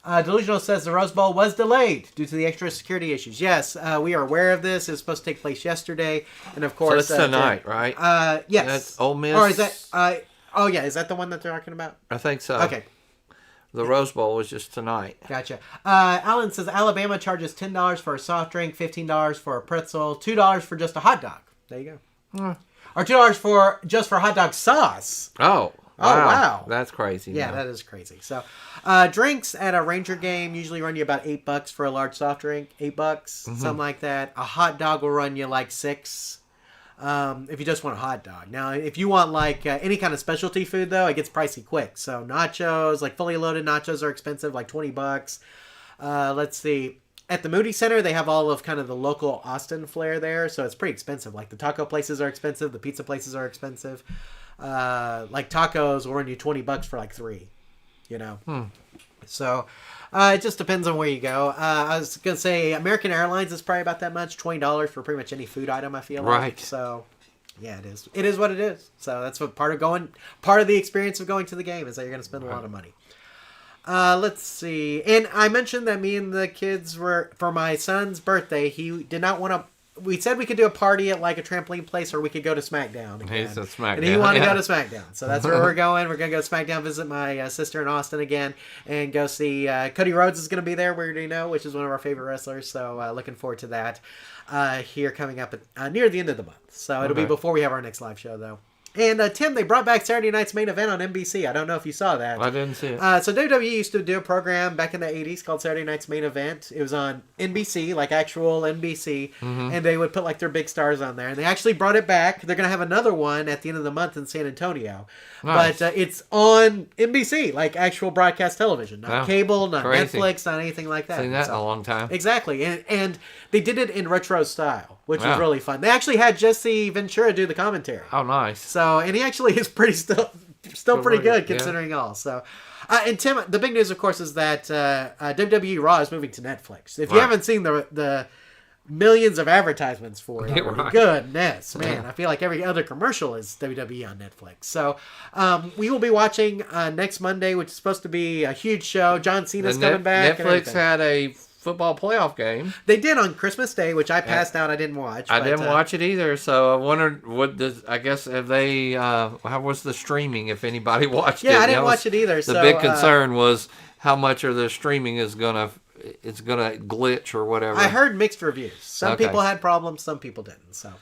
Delusional says the Rose Bowl was delayed due to the extra security issues. Yes, we are aware of this. It was supposed to take place yesterday. And of course...
So it's tonight, right?
Yes.
That's Ole Miss?
Or is that... is that the one that they're talking about?
I think so.
Okay.
The Rose Bowl was just tonight.
Gotcha. Alan says Alabama charges $10 for a soft drink, $15 for a pretzel, $2 for just a hot dog. There you go. Or $2 for just for hot dog sauce.
Oh.
Wow.
That's crazy.
Yeah, that is crazy. So, drinks at a Ranger game usually run you about $8 for a large soft drink. $8, something like that. A hot dog will run you $6. if you just want a hot dog. Now, if you want like any kind of specialty food, though, it gets pricey quick. So nachos, like fully loaded nachos, are expensive, like $20. Let's see. At the Moody Center, they have all of kind of the local Austin flair there, so it's pretty expensive. Like the taco places are expensive, the pizza places are expensive. Like tacos will run you $20 for like 3, you know. So it just depends on where you go. I was gonna say American Airlines is probably about that much, $20 for pretty much any food item. I feel like.
Right.
So yeah, it is. It is what it is. So that's what part of the experience of going to the game is that you're gonna spend a lot of money. Let's see. And I mentioned that me and the kids were, for my son's birthday, he did not want to, we said we could do a party at like a trampoline place or we could go to SmackDown again.
He said SmackDown.
And he wanted to go to SmackDown. So that's where we're going. We're going to go to SmackDown, visit my sister in Austin again, and go see, Cody Rhodes is going to be there, we already know, which is one of our favorite wrestlers. So looking forward to that here coming up near the end of the month. So it'll be before we have our next live show, though. And Tim, they brought back Saturday night's main event on NBC. I don't know if you saw that.
I didn't see it.
So WWE used to do a program back in the 80s called Saturday Night's Main Event. It was on NBC, like actual NBC, and they would put like their big stars on there. And they actually brought it back. They're going to have another one at the end of the month in San Antonio.
Nice.
But it's on NBC, like actual broadcast television. Not cable, not
crazy.
Netflix, not anything like that.
Seen that in a long time.
Exactly. And they did it in retro style, which was really fun. They actually had Jesse Ventura do the commentary.
Oh, nice.
So, and he actually is still pretty good considering all. So, and Tim, the big news, of course, is that WWE Raw is moving to Netflix. If you haven't seen the millions of advertisements for it, goodness, man, I feel like every other commercial is WWE on Netflix. So, we will be watching next Monday, which is supposed to be a huge show. John Cena's coming back.
Netflix had a football playoff game.
They did on Christmas Day, which I passed out. I didn't watch.
I didn't watch it either, so I wondered I guess have they how was the streaming, if anybody watched it?
Yeah, I didn't watch it either.
The big concern was how much of the streaming is gonna glitch or whatever.
I heard mixed reviews. Some people had problems, some people didn't. So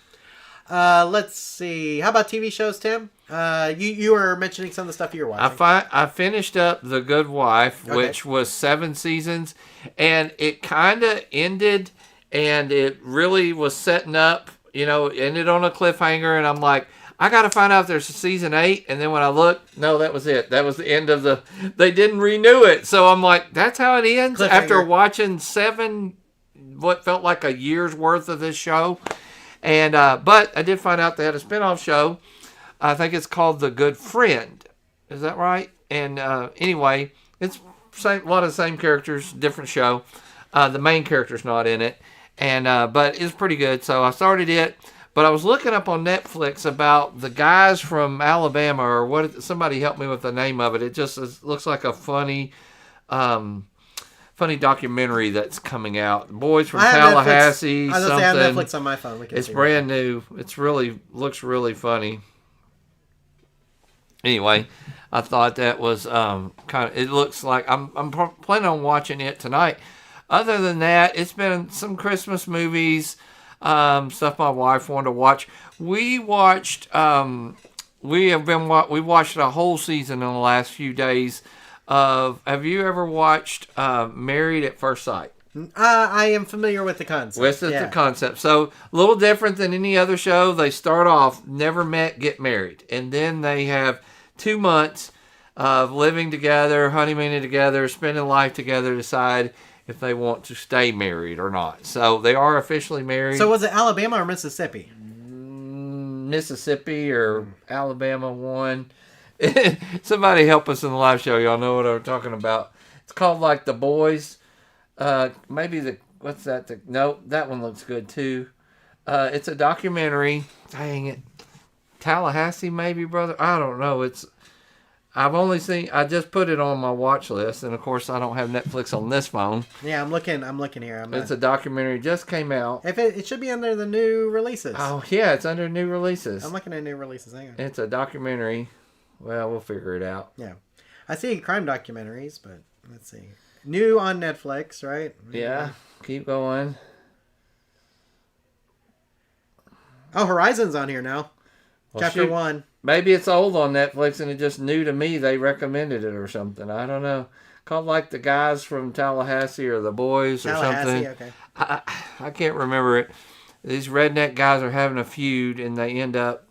let's see. How about TV shows, Tim? You were mentioning some of the stuff you were watching.
I finished up The Good Wife, which was 7 seasons, and it kind of ended, and it really was setting up, ended on a cliffhanger, and I'm like, I got to find out if there's a season 8, and then when I looked, no, that was it. That was the end of they didn't renew it, so I'm like, that's how it ends? After watching 7, what felt like a year's worth of this show. And but I did find out they had a spinoff show. I think it's called The Good Friend. Is that right? And anyway, it's a lot of the same characters, different show. The main character's not in it, and but it's pretty good. So I started it, but I was looking up on Netflix about the guys from Alabama, or what? Somebody helped me with the name of it. It just looks like a funny documentary that's coming out. Boys from Tallahassee.
I have Netflix on my phone.
It's brand new. It's looks really funny. Anyway, I thought that was it looks like I'm planning on watching it tonight. Other than that, it's been some Christmas movies, stuff my wife wanted to watch. We watched we watched a whole season in the last few days of. Have you ever watched Married at First Sight?
I am familiar with the concept.
The concept. So a little different than any other show. They start off never met, get married, and then they have 2 months of living together, honeymooning together, spending life together, decide if they want to stay married or not. So they are officially married.
So was it Alabama or Mississippi?
Mississippi or Alabama one. Somebody help us in the live show. Y'all know what I'm talking about. It's called like The Boys. Maybe what's that? No, that one looks good too. It's a documentary. Dang it. Tallahassee, maybe, brother. I don't know. I just put it on my watch list, and of course, I don't have Netflix on this phone.
Yeah, I'm looking here.
It's a documentary. Just came out.
If it should be under the new releases.
Oh yeah, it's under new releases.
I'm looking at new releases. Hang on.
It's a documentary. Well, we'll figure it out.
Yeah, I see crime documentaries, but let's see. New on Netflix, right?
Yeah. Keep going.
Oh, Horizon's on here now. Well, Chapter 1.
Maybe it's old on Netflix and it's just new to me. They recommended it or something. I don't know. Called like The Guys from Tallahassee or The Boys or something.
Okay.
I can't remember it. these redneck guys are having a feud, and they end up.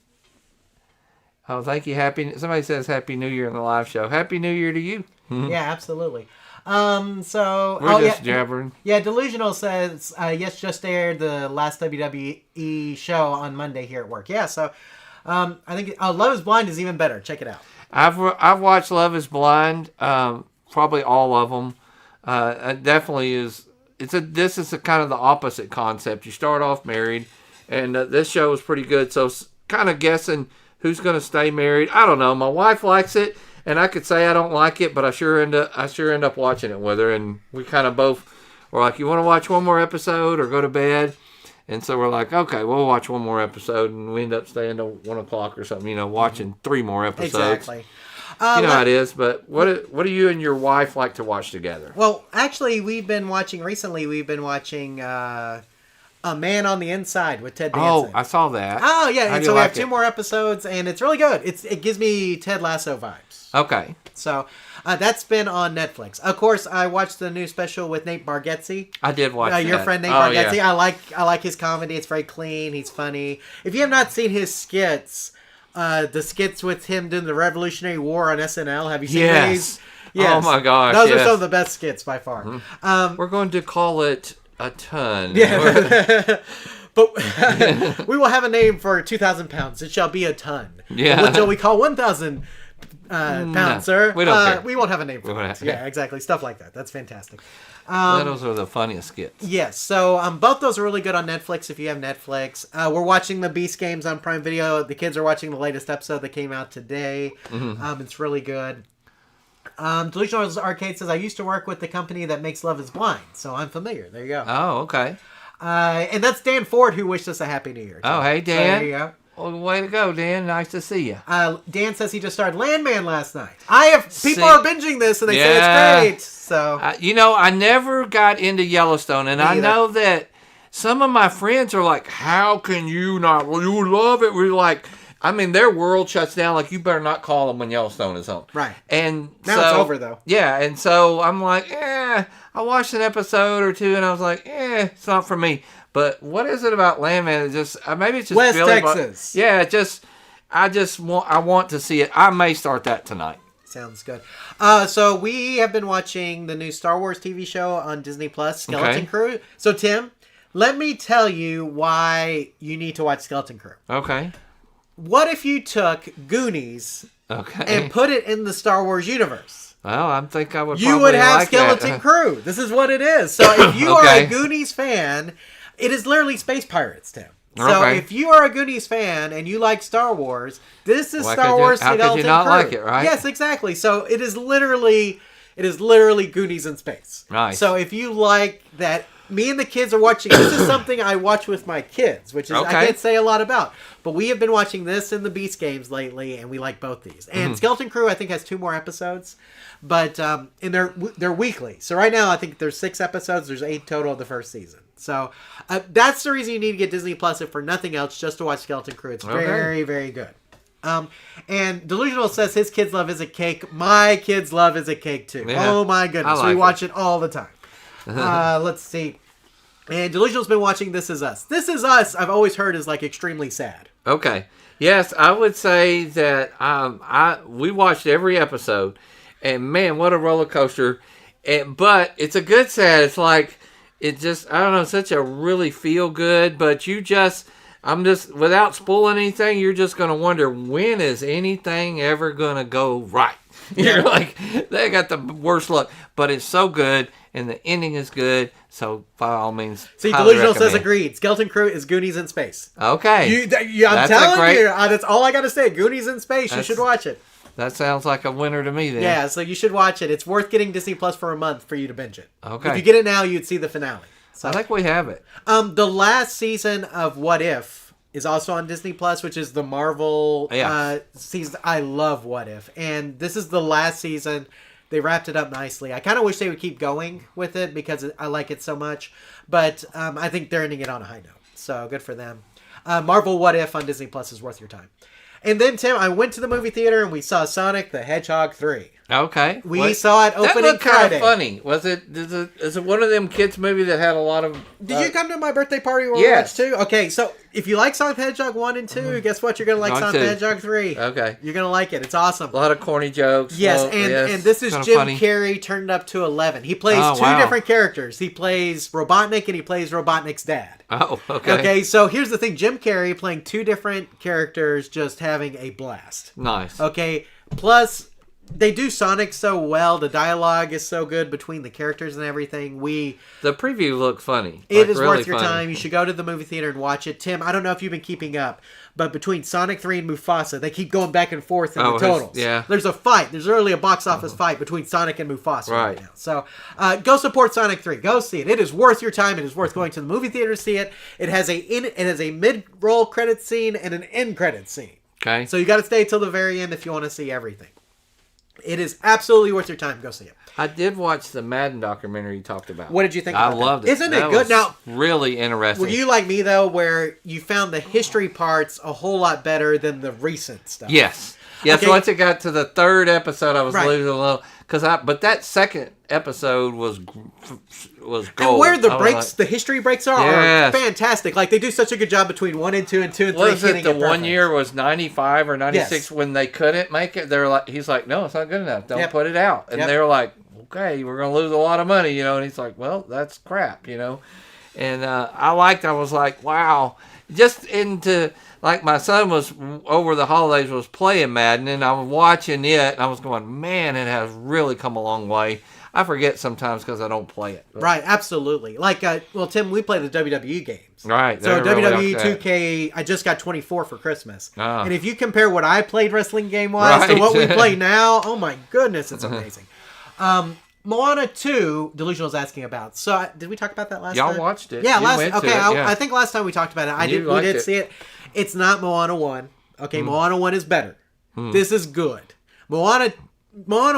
Oh, thank you. Somebody says Happy New Year in the live show. Happy New Year to you.
Yeah, absolutely.
We're just jabbering.
Yeah, Delusional says, yes, just aired the last WWE show on Monday here at work. Yeah, so I think Love is Blind is even better. Check it out.
I've watched Love is Blind, probably all of them. It definitely is. This is kind of the opposite concept. You start off married, and this show is pretty good. So kind of guessing who's going to stay married. I don't know. My wife likes it. And I could say I don't like it, but I sure end up watching it with her, and we kind of both were like, "You want to watch one more episode or go to bed?" And so we're like, "Okay, we'll watch one more episode," and we end up staying till 1 o'clock or something, watching 3 more episodes.
Exactly.
You know how it is. But what do you and your wife like to watch together?
Well, actually, we've been watching A Man on the Inside with Ted Danson.
Oh, I saw that.
Oh, yeah.
How
And
do
so
you
we
like
have 2
it?
more episodes, and it's really good. It gives me Ted Lasso vibes.
Okay.
So that's been on Netflix. Of course, I watched the new special with Nate Bargatze.
I did watch that.
Your friend Nate
Oh,
Bargatze.
yeah.
I like his comedy. It's very clean. He's funny. If you have not seen his skits, the skits with him doing the Revolutionary War on SNL, have you seen these?
Yes. Oh my gosh.
Those are some of the best skits by far.
Mm-hmm. We're going to call it a ton.
Yeah. But we will have a name for 2,000 pounds. It shall be a ton.
Yeah.
What shall we call 1,000 pounds, sir?
We don't care.
We won't have a name for it. Yeah, exactly. Stuff like that. That's fantastic.
Those are the funniest skits.
Yes. So both those are really good on Netflix if you have Netflix. We're watching the Beast Games on Prime Video. The kids are watching the latest episode that came out today. Mm-hmm. It's really good. Delusional Arcade says, I used to work with the company that makes Love is Blind, so I'm familiar. There you go.
Oh, okay.
And that's Dan Ford who wished us a Happy New Year.
Oh, hey, Dan.
So there you go.
Well, way to go, Dan. Nice to see you.
Dan says he just started Landman last night. People are binging this and they say it's great. So
I never got into Yellowstone, and I know that some of my friends are like, "How can you not? Well, you love it." We're like, their world shuts down. Like, you better not call them when Yellowstone is on.
Right.
And
now it's over though.
Yeah, and so I'm like, I watched an episode or two, and I was like, it's not for me. But what is it about Landman? It's just maybe it's just
West
Billy
Texas.
I want to see it. I may start that tonight.
Sounds good. So we have been watching the new Star Wars TV show on Disney Plus, Skeleton Crew. So Tim, let me tell you why you need to watch Skeleton Crew.
Okay.
What if you took Goonies and put it in the Star Wars universe?
Well, I think I would.
You would have Skeleton Crew. This is what it is. So if you are a Goonies fan, it is literally space pirates, Tim. So if you are a Goonies fan and you like Star Wars, this is Star Wars Skeleton Crew. How could you not like it, right? Yes, exactly. So it is literally Goonies in space.
Nice.
So if you like that, me and the kids are watching. This is something I watch with my kids, which is I can't say a lot about. But we have been watching this and the Beast Games lately, and we like both these. And Skeleton Crew, I think, has 2 more episodes. But and they're weekly. So right now, I think there's 6 episodes. There's 8 total of the first season. So that's the reason you need to get Disney Plus, if for nothing else, just to watch Skeleton Crew. It's very, very good. And Delusional says his kids' love is a cake. My kids' love is a cake too. Yeah. Oh my goodness, we watch it all the time. Let's see. And Delusional's been watching This Is Us. This Is Us, I've always heard, is like extremely sad.
Okay. Yes, I would say that we watched every episode, and man, what a roller coaster! But it's a good sad. It's like I don't know, such a really feel good. But I'm just without spoiling anything, you're just gonna wonder, when is anything ever gonna go right? You're like, they got the worst luck, but it's so good, and the ending is good. So by all means,
see, Delusional says agreed. Skeleton Crew is Goonies in space.
Okay,
I'm telling you, that's all I gotta say. Goonies in space. You should watch it.
That sounds like a winner to me then.
Yeah, so you should watch it. It's worth getting Disney Plus for a month for you to binge it.
Okay.
If you get it now, you'd see the finale. So,
I think we have it.
The last season of What If is also on Disney Plus, which is the Marvel season. I love What If. And this is the last season. They wrapped it up nicely. I kind of wish they would keep going with it because I like it so much. But I think they're ending it on a high note. So good for them. Marvel What If on Disney Plus is worth your time. And then, Tim, I went to the movie theater and we saw Sonic the Hedgehog 3.
Okay.
We saw it
That
opening
looked kind
Friday.
of funny. Is it one of them kids movie that had a lot of...
Did you come to my birthday party or
Yes.
watch 2? Okay, so if you like Sonic the Hedgehog 1 and 2, guess what? You're going to like
Sonic
Sonic the
2.
Hedgehog 3.
Okay.
You're going to like it. It's awesome.
A lot of corny jokes.
Yes,
Well,
and this is
kinda
Jim
funny.
Carrey turned up to 11. He plays
Oh,
two
wow.
different characters. He plays Robotnik and he plays Robotnik's dad.
Oh, okay.
Okay, so here's the thing. Jim Carrey playing two different characters, just having a blast.
Nice.
Okay, plus they do Sonic so well. The dialogue is so good between the characters and everything.
The preview looked funny.
It is
really
worth your
funny.
time. You should go to the movie theater and watch it. Tim, I don't know if you've been keeping up, but between Sonic 3 and Mufasa, they keep going back and forth in the totals.
yeah.
There's a fight. There's literally a box office fight between Sonic and Mufasa right now. So go support Sonic 3. Go see it. It is worth your time. It is worth going to the movie theater to see it. It has a mid-roll credit scene and an end credit scene.
Okay.
So you got to stay till the very end if you want to see everything. It is absolutely worth your time. Go see it.
I did watch the Madden documentary you talked about.
What did you think about
I loved it.
Isn't it
That
good?
was
Now,
really interesting.
were you like me, though, where you found the history parts a whole lot better than the recent stuff?
Yes. Yes,
Okay.
once it got to the third episode, I was
Right.
losing a little. But that second episode was gold.
And where the
I was
breaks,
like,
the history breaks are
Yes.
fantastic. Like, they do such a good job between 1 and 2 and 2 and 3.
Was it
hitting
the
perfect.
1 year was 95 or 96
Yes.
when they couldn't make it? They're like, he's like, no, it's not good enough. Don't
Yep.
put it out. And
Yep.
they were like, okay, we're going to lose a lot of money, you know. And he's like, well, that's crap, you know. And I was like, wow. Just into, like, my son was, over the holidays, was playing Madden, and I was watching it, and I was going, man, it has really come a long way. I forget sometimes because I don't play it. But.
Right, absolutely. Like, Tim, we play the WWE games.
Right.
So
they're really
WWE
like that.
2K, I just got 24 for Christmas.
Ah.
And if you compare what I played wrestling game-wise to
Right.
what we play now, oh my goodness, it's amazing. Moana 2, Delusional's asking about. So, did we talk about that last time?
Y'all watched it.
Yeah,
You went to
okay.
it, yeah.
I think last time we talked about it.
You
We
liked
did
it.
see it. It's not Moana 1. Okay, Moana 1 is better. This is good. Moana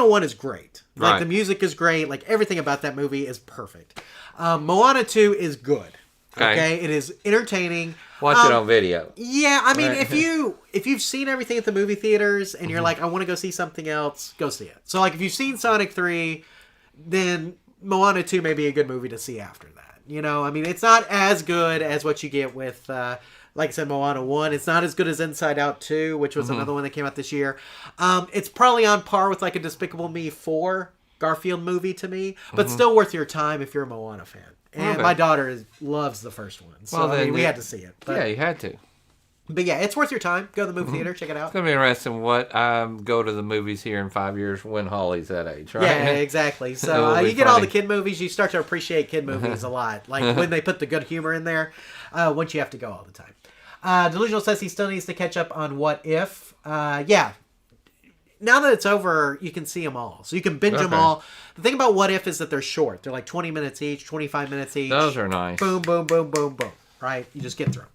1 is great. Like,
Right.
the music is great. Like, everything about that movie is perfect. Moana 2 is good. Okay? It is entertaining.
Watch it on video.
Yeah, I mean,
Right.
if you've seen everything at the movie theaters and you're like, I want to go see something else, go see it. So, like, if you've seen Sonic 3, then Moana 2 may be a good movie to see after that. You know, I mean, it's not as good as what you get with, like I said, Moana 1. It's not as good as Inside Out 2, which was another one that came out this year. It's probably on par with, like, a Despicable Me 4 Garfield movie to me, but still worth your time if you're a Moana fan. And
Okay.
my daughter loves the first one. So,
Well,
I mean,
then
we had to see it. But,
Yeah, you had to.
but yeah, it's worth your time. Go to the movie theater, check it out.
It's going to be interesting what go to the movies here in 5 years when Holly's that age, right?
Yeah, exactly.
It
So
will be
you get all
funny.
the kid movies, you start to appreciate kid movies a lot. Like when they put the good humor in there, once you have to go all the time. Delusional says he still needs to catch up on What If. Yeah. Now that it's over, you can see them all. So you can binge them
Okay.
all. The thing about What If is that they're short. They're like 20 minutes each, 25 minutes each.
Those are nice.
Boom, boom, boom, boom, boom. Right? You just get through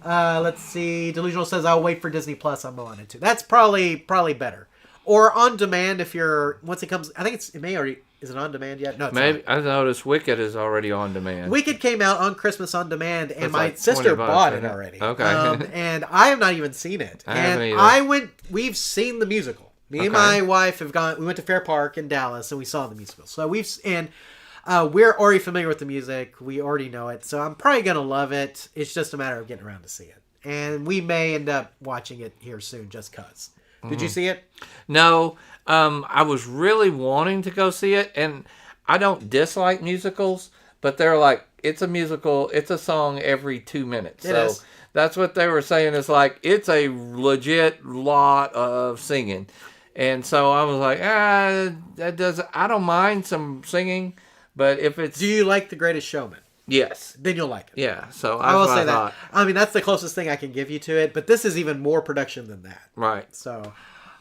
'em. Let's see. Delusional says I'll wait for Disney Plus on Moana 2. That's probably better. Or on demand if you're once it comes. I think it may already. Is it on demand yet? No, it's
Maybe
not.
I noticed Wicked is already on demand.
Wicked came out on Christmas on demand, and
It's
my
like
sister
$20,
bought it
isn't it?
already.
Okay.
And I have not even seen it.
I haven't
and
either.
We've seen the musical. Me and
Okay.
my wife have gone. We went to Fair Park in Dallas, and we saw the musical. So we're already familiar with the music. We already know it. So I'm probably gonna love it. It's just a matter of getting around to see it. And we may end up watching it here soon, just cause. Did you see it?
No, I was really wanting to go see it, and I don't dislike musicals, but they're like, it's a musical, it's a song every 2 minutes.
It is.
That's what they were saying. It's like, it's a legit lot of singing. And so I was like, I don't mind some singing, but if it's...
Do you like The Greatest Showman?
Yes.
Then you'll like it.
Yeah, so
I will
that's what
say that.
thought.
I mean, that's the closest thing I can give you to it, but this is even more production than that.
Right.
So,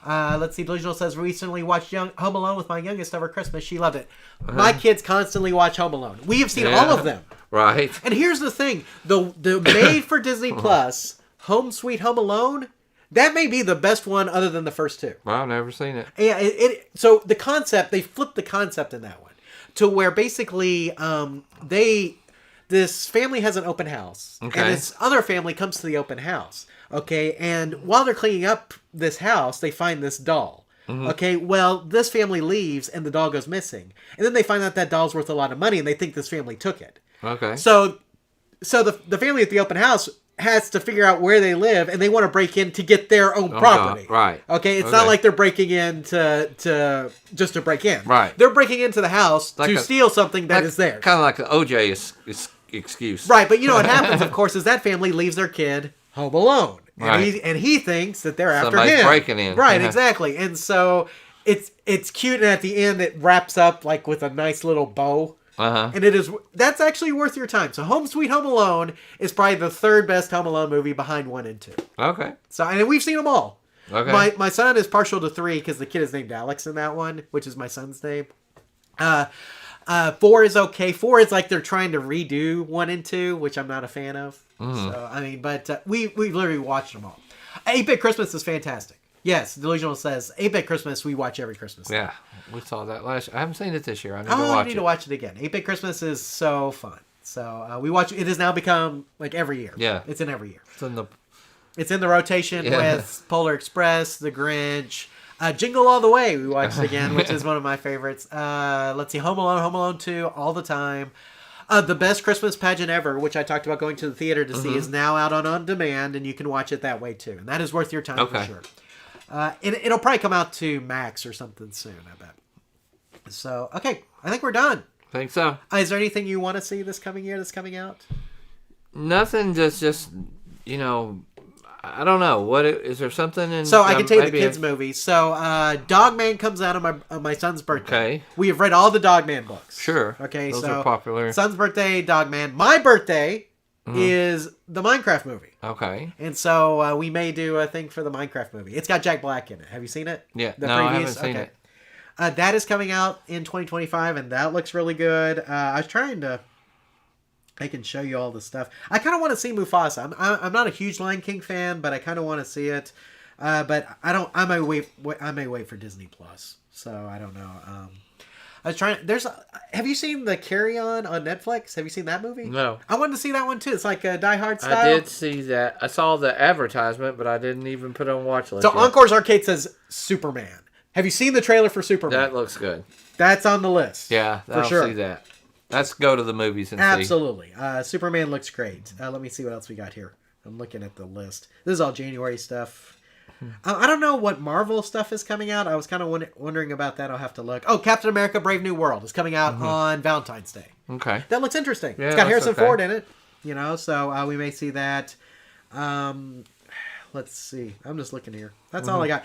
let's see. Delusional says, recently watched Home Alone with my youngest over Christmas. She loved it. My kids constantly watch Home Alone. We have seen all of them.
Right.
And here's the thing. The made for Disney Plus, Home Sweet Home Alone, that may be the best one other than the first two.
Well, I've never seen it.
Yeah, so the concept, they flipped the concept in that one to where basically this family has an open house.
Okay.
And this other family comes to the open house. Okay, and while they're cleaning up this house, they find this doll. Okay, well, this family leaves and the doll goes missing. And then they find out that doll's worth a lot of money and they think this family took it.
Okay.
So the family at the open house has to figure out where they live and they want to break in to get their own property.
Right.
Okay, it's not like they're breaking in to just to break in.
Right.
They're breaking into the house to steal something that is theirs.
Kind of like the OJ excuse.
Right, but you know what happens, of course, is that family leaves their kid home alone.
Right.
And he thinks that they're after
Somebody's
him.
breaking in.
Right, exactly. And so it's cute, and at the end it wraps up like with a nice little bow. And that's actually worth your time. So Home Sweet Home Alone is probably the third best Home Alone movie behind 1 and 2.
Okay.
So, and we've seen them all.
Okay.
My son is partial to 3 because the kid is named Alex in that one, which is my son's name. 4 is okay. 4 is like they're trying to redo 1 and 2, which I'm not a fan of. So I mean, but we literally watched them all. 8-Bit Christmas is fantastic. Yes, Delusional says 8-Bit Christmas we watch every Christmas.
Yeah, we saw that last year. I haven't seen it this year. I need to
watch it again. 8-Bit Christmas is so fun. So we watch. It has now become like every year.
Yeah,
it's in every year.
It's
in the rotation with Polar Express, The Grinch, Jingle All the Way. We watched again, which is one of my favorites. Let's see, Home Alone 2, all the time. The best Christmas pageant ever, which I talked about going to the theater to see, is now out on demand, and you can watch it that way too. And that is worth your time for sure. It'll probably come out to Max or something soon, I bet. So, okay, I think we're done.
I think so.
Is there anything you want to see this coming year that's coming out?
Nothing, just you know, I don't know. What is there something in?
So I can tell you the kids' movie. So Dogman comes out on my son's birthday.
Okay.
We have read all the Dogman books.
Sure.
Okay,
those
so
are popular.
Son's birthday, Dogman. My birthday is the Minecraft movie.
Okay.
And so we may do a thing for the Minecraft movie. It's got Jack Black in it. Have you seen it?
Yeah. I haven't seen it.
That is coming out in 2025, and that looks really good. I was trying to... I can show you all the stuff. I kind of want to see Mufasa. I'm not a huge Lion King fan, but I kind of want to see it. But I don't. I may wait for Disney Plus. So I don't know. I was trying. Have you seen the Carry On Netflix? Have you seen that movie?
No.
I wanted to see that one too. It's like a Die Hard style.
I did see that. I saw the advertisement, but I didn't even put it on watch list.
So Encore's Arcade says Superman. Have you seen the trailer for Superman?
That looks good.
That's on the list.
Yeah,
for sure.
See that. Let's go to the movies and see.
Absolutely. Superman looks great. Let me see what else we got here. I'm looking at the list. This is all January stuff. I don't know what Marvel stuff is coming out. I was kind of wondering about that. I'll have to look. Oh, Captain America Brave New World is coming out on Valentine's Day.
Okay.
That looks interesting.
Yeah,
it's got Harrison Ford in it. You know, so we may see that. Let's see. I'm just looking here. That's all I got.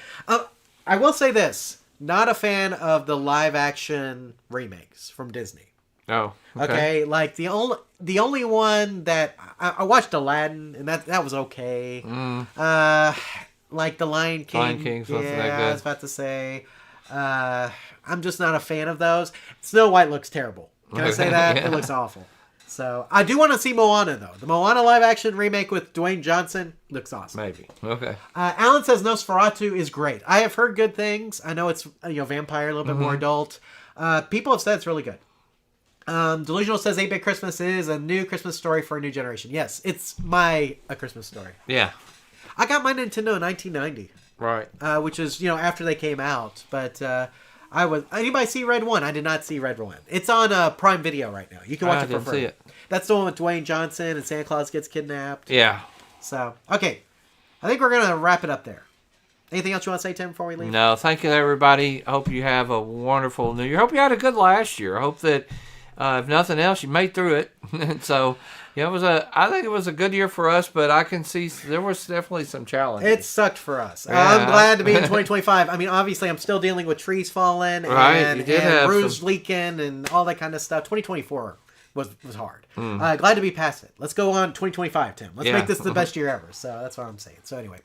I will say this. Not a fan of the live action remakes from Disney.
Oh,
okay. Like the only one that I watched Aladdin, and that was okay. Like the Lion King.
Lion King's wasn't that good.
I was about to say. I'm just not a fan of those. Snow White looks terrible. Can I say that? It looks awful. So I do want to see Moana though. The Moana live action remake with Dwayne Johnson looks awesome.
Maybe. Okay.
Alan says Nosferatu is great. I have heard good things. I know it's vampire, a little bit more adult. People have said it's really good. Delusional says 8-Bit Christmas is a new Christmas story for a new generation. Yes, it's a Christmas story.
Yeah.
I got my Nintendo in 1990.
Right.
Which is, after they came out. But anybody see Red 1? I did not see Red 1. It's on Prime Video right now. You can watch it for free. See it. That's the one with Dwayne Johnson and Santa Claus gets kidnapped.
Yeah.
So, okay. I think we're going to wrap it up there. Anything else you want to say, Tim, before we leave?
No, thank you, everybody. I hope you have a wonderful New Year. I hope you had a good last year. I hope that, if nothing else, you made through it. And so, I think it was a good year for us, but I can see there was definitely some challenges.
It sucked for us. Yeah. I'm glad to be in 2025. I mean, obviously, I'm still dealing with trees falling and roofs leaking and all that kind of stuff. 2024 was hard. Glad to be past it. Let's go on 2025, Tim. Let's make this the best year ever. So that's what I'm saying. So anyway,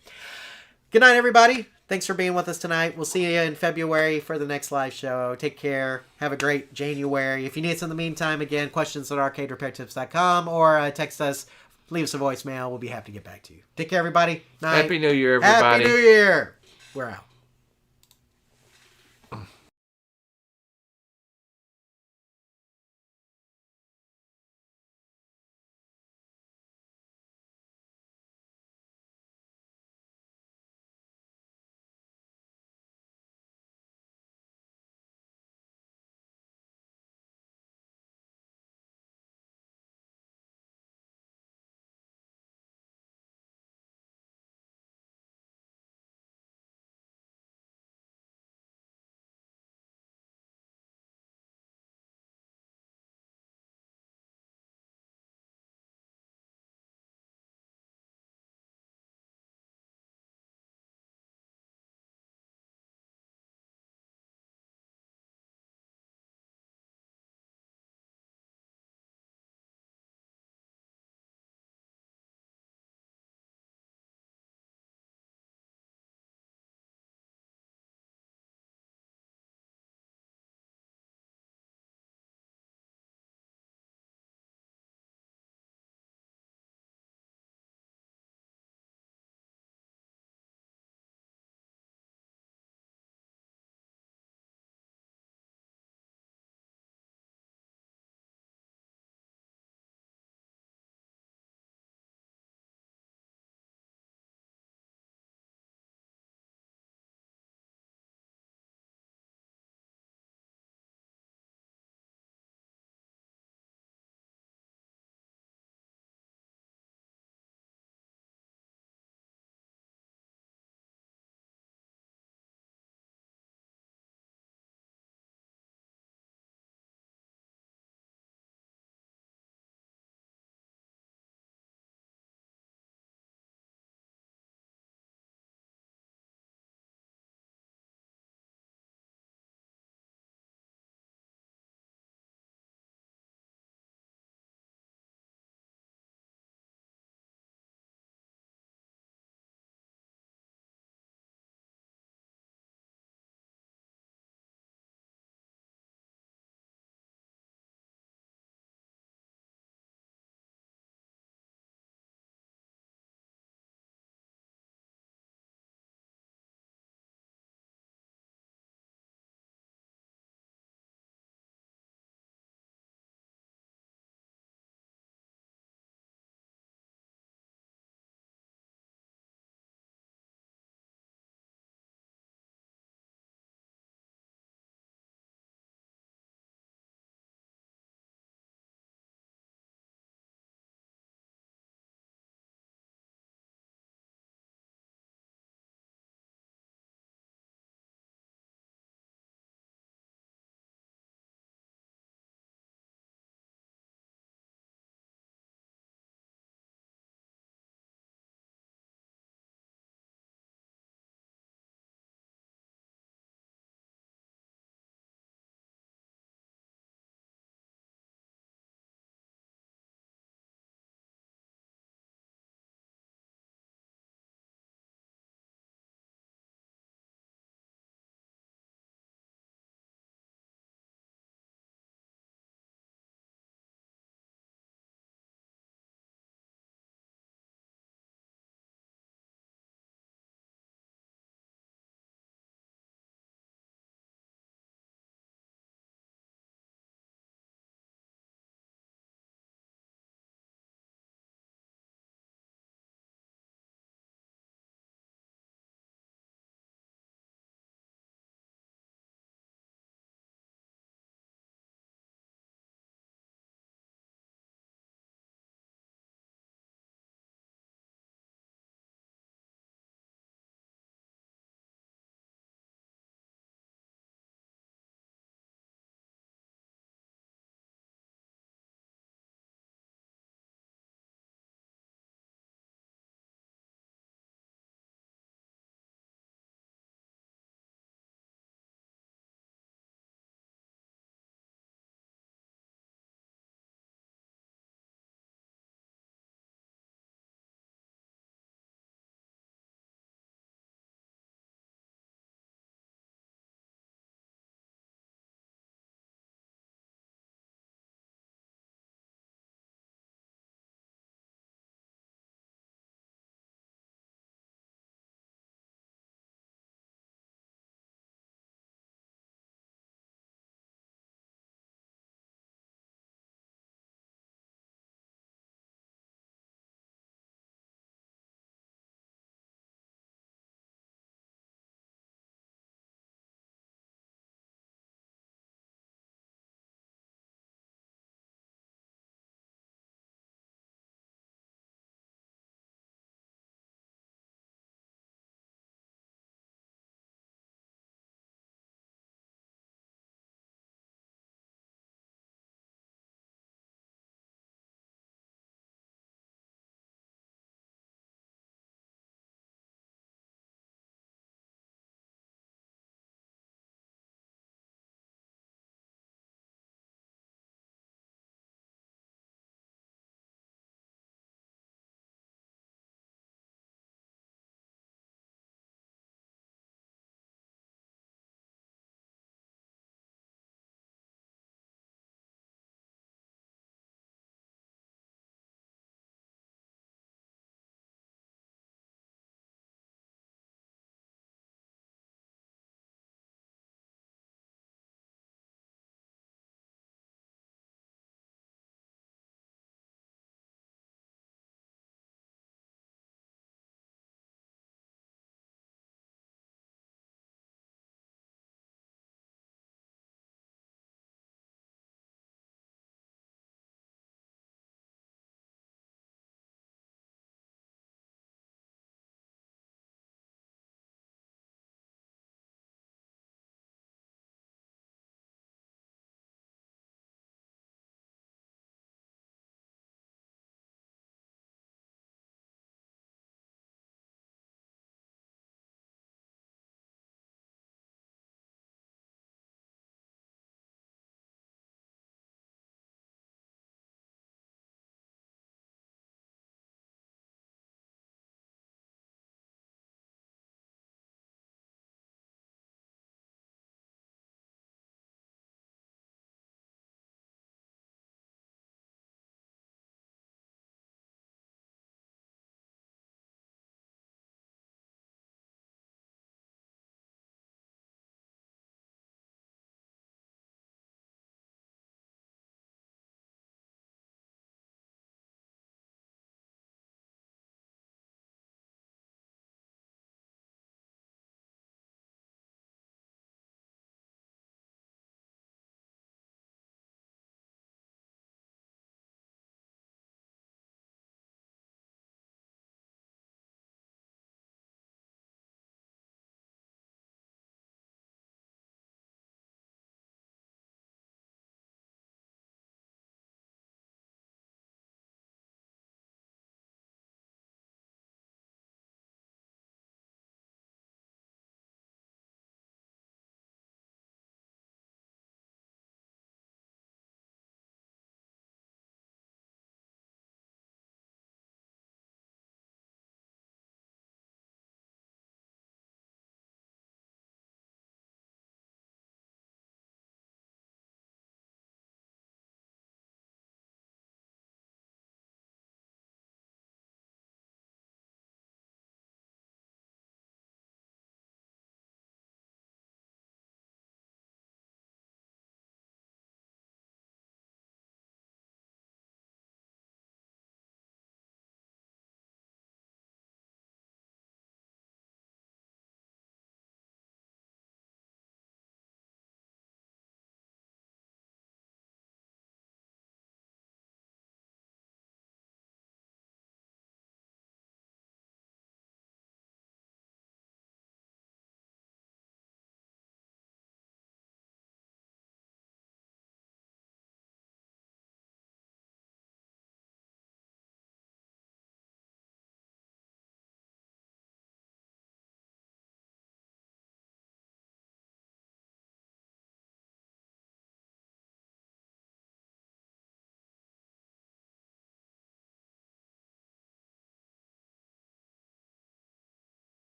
good night, everybody. Thanks for being with us tonight. We'll see you in February for the next live show. Take care. Have a great January. If you need us in the meantime, again, questions at arcaderepairtips.com or text us. Leave us a voicemail. We'll be happy to get back to you. Take care, everybody. Night.
Happy New Year, everybody.
Happy New Year. We're out.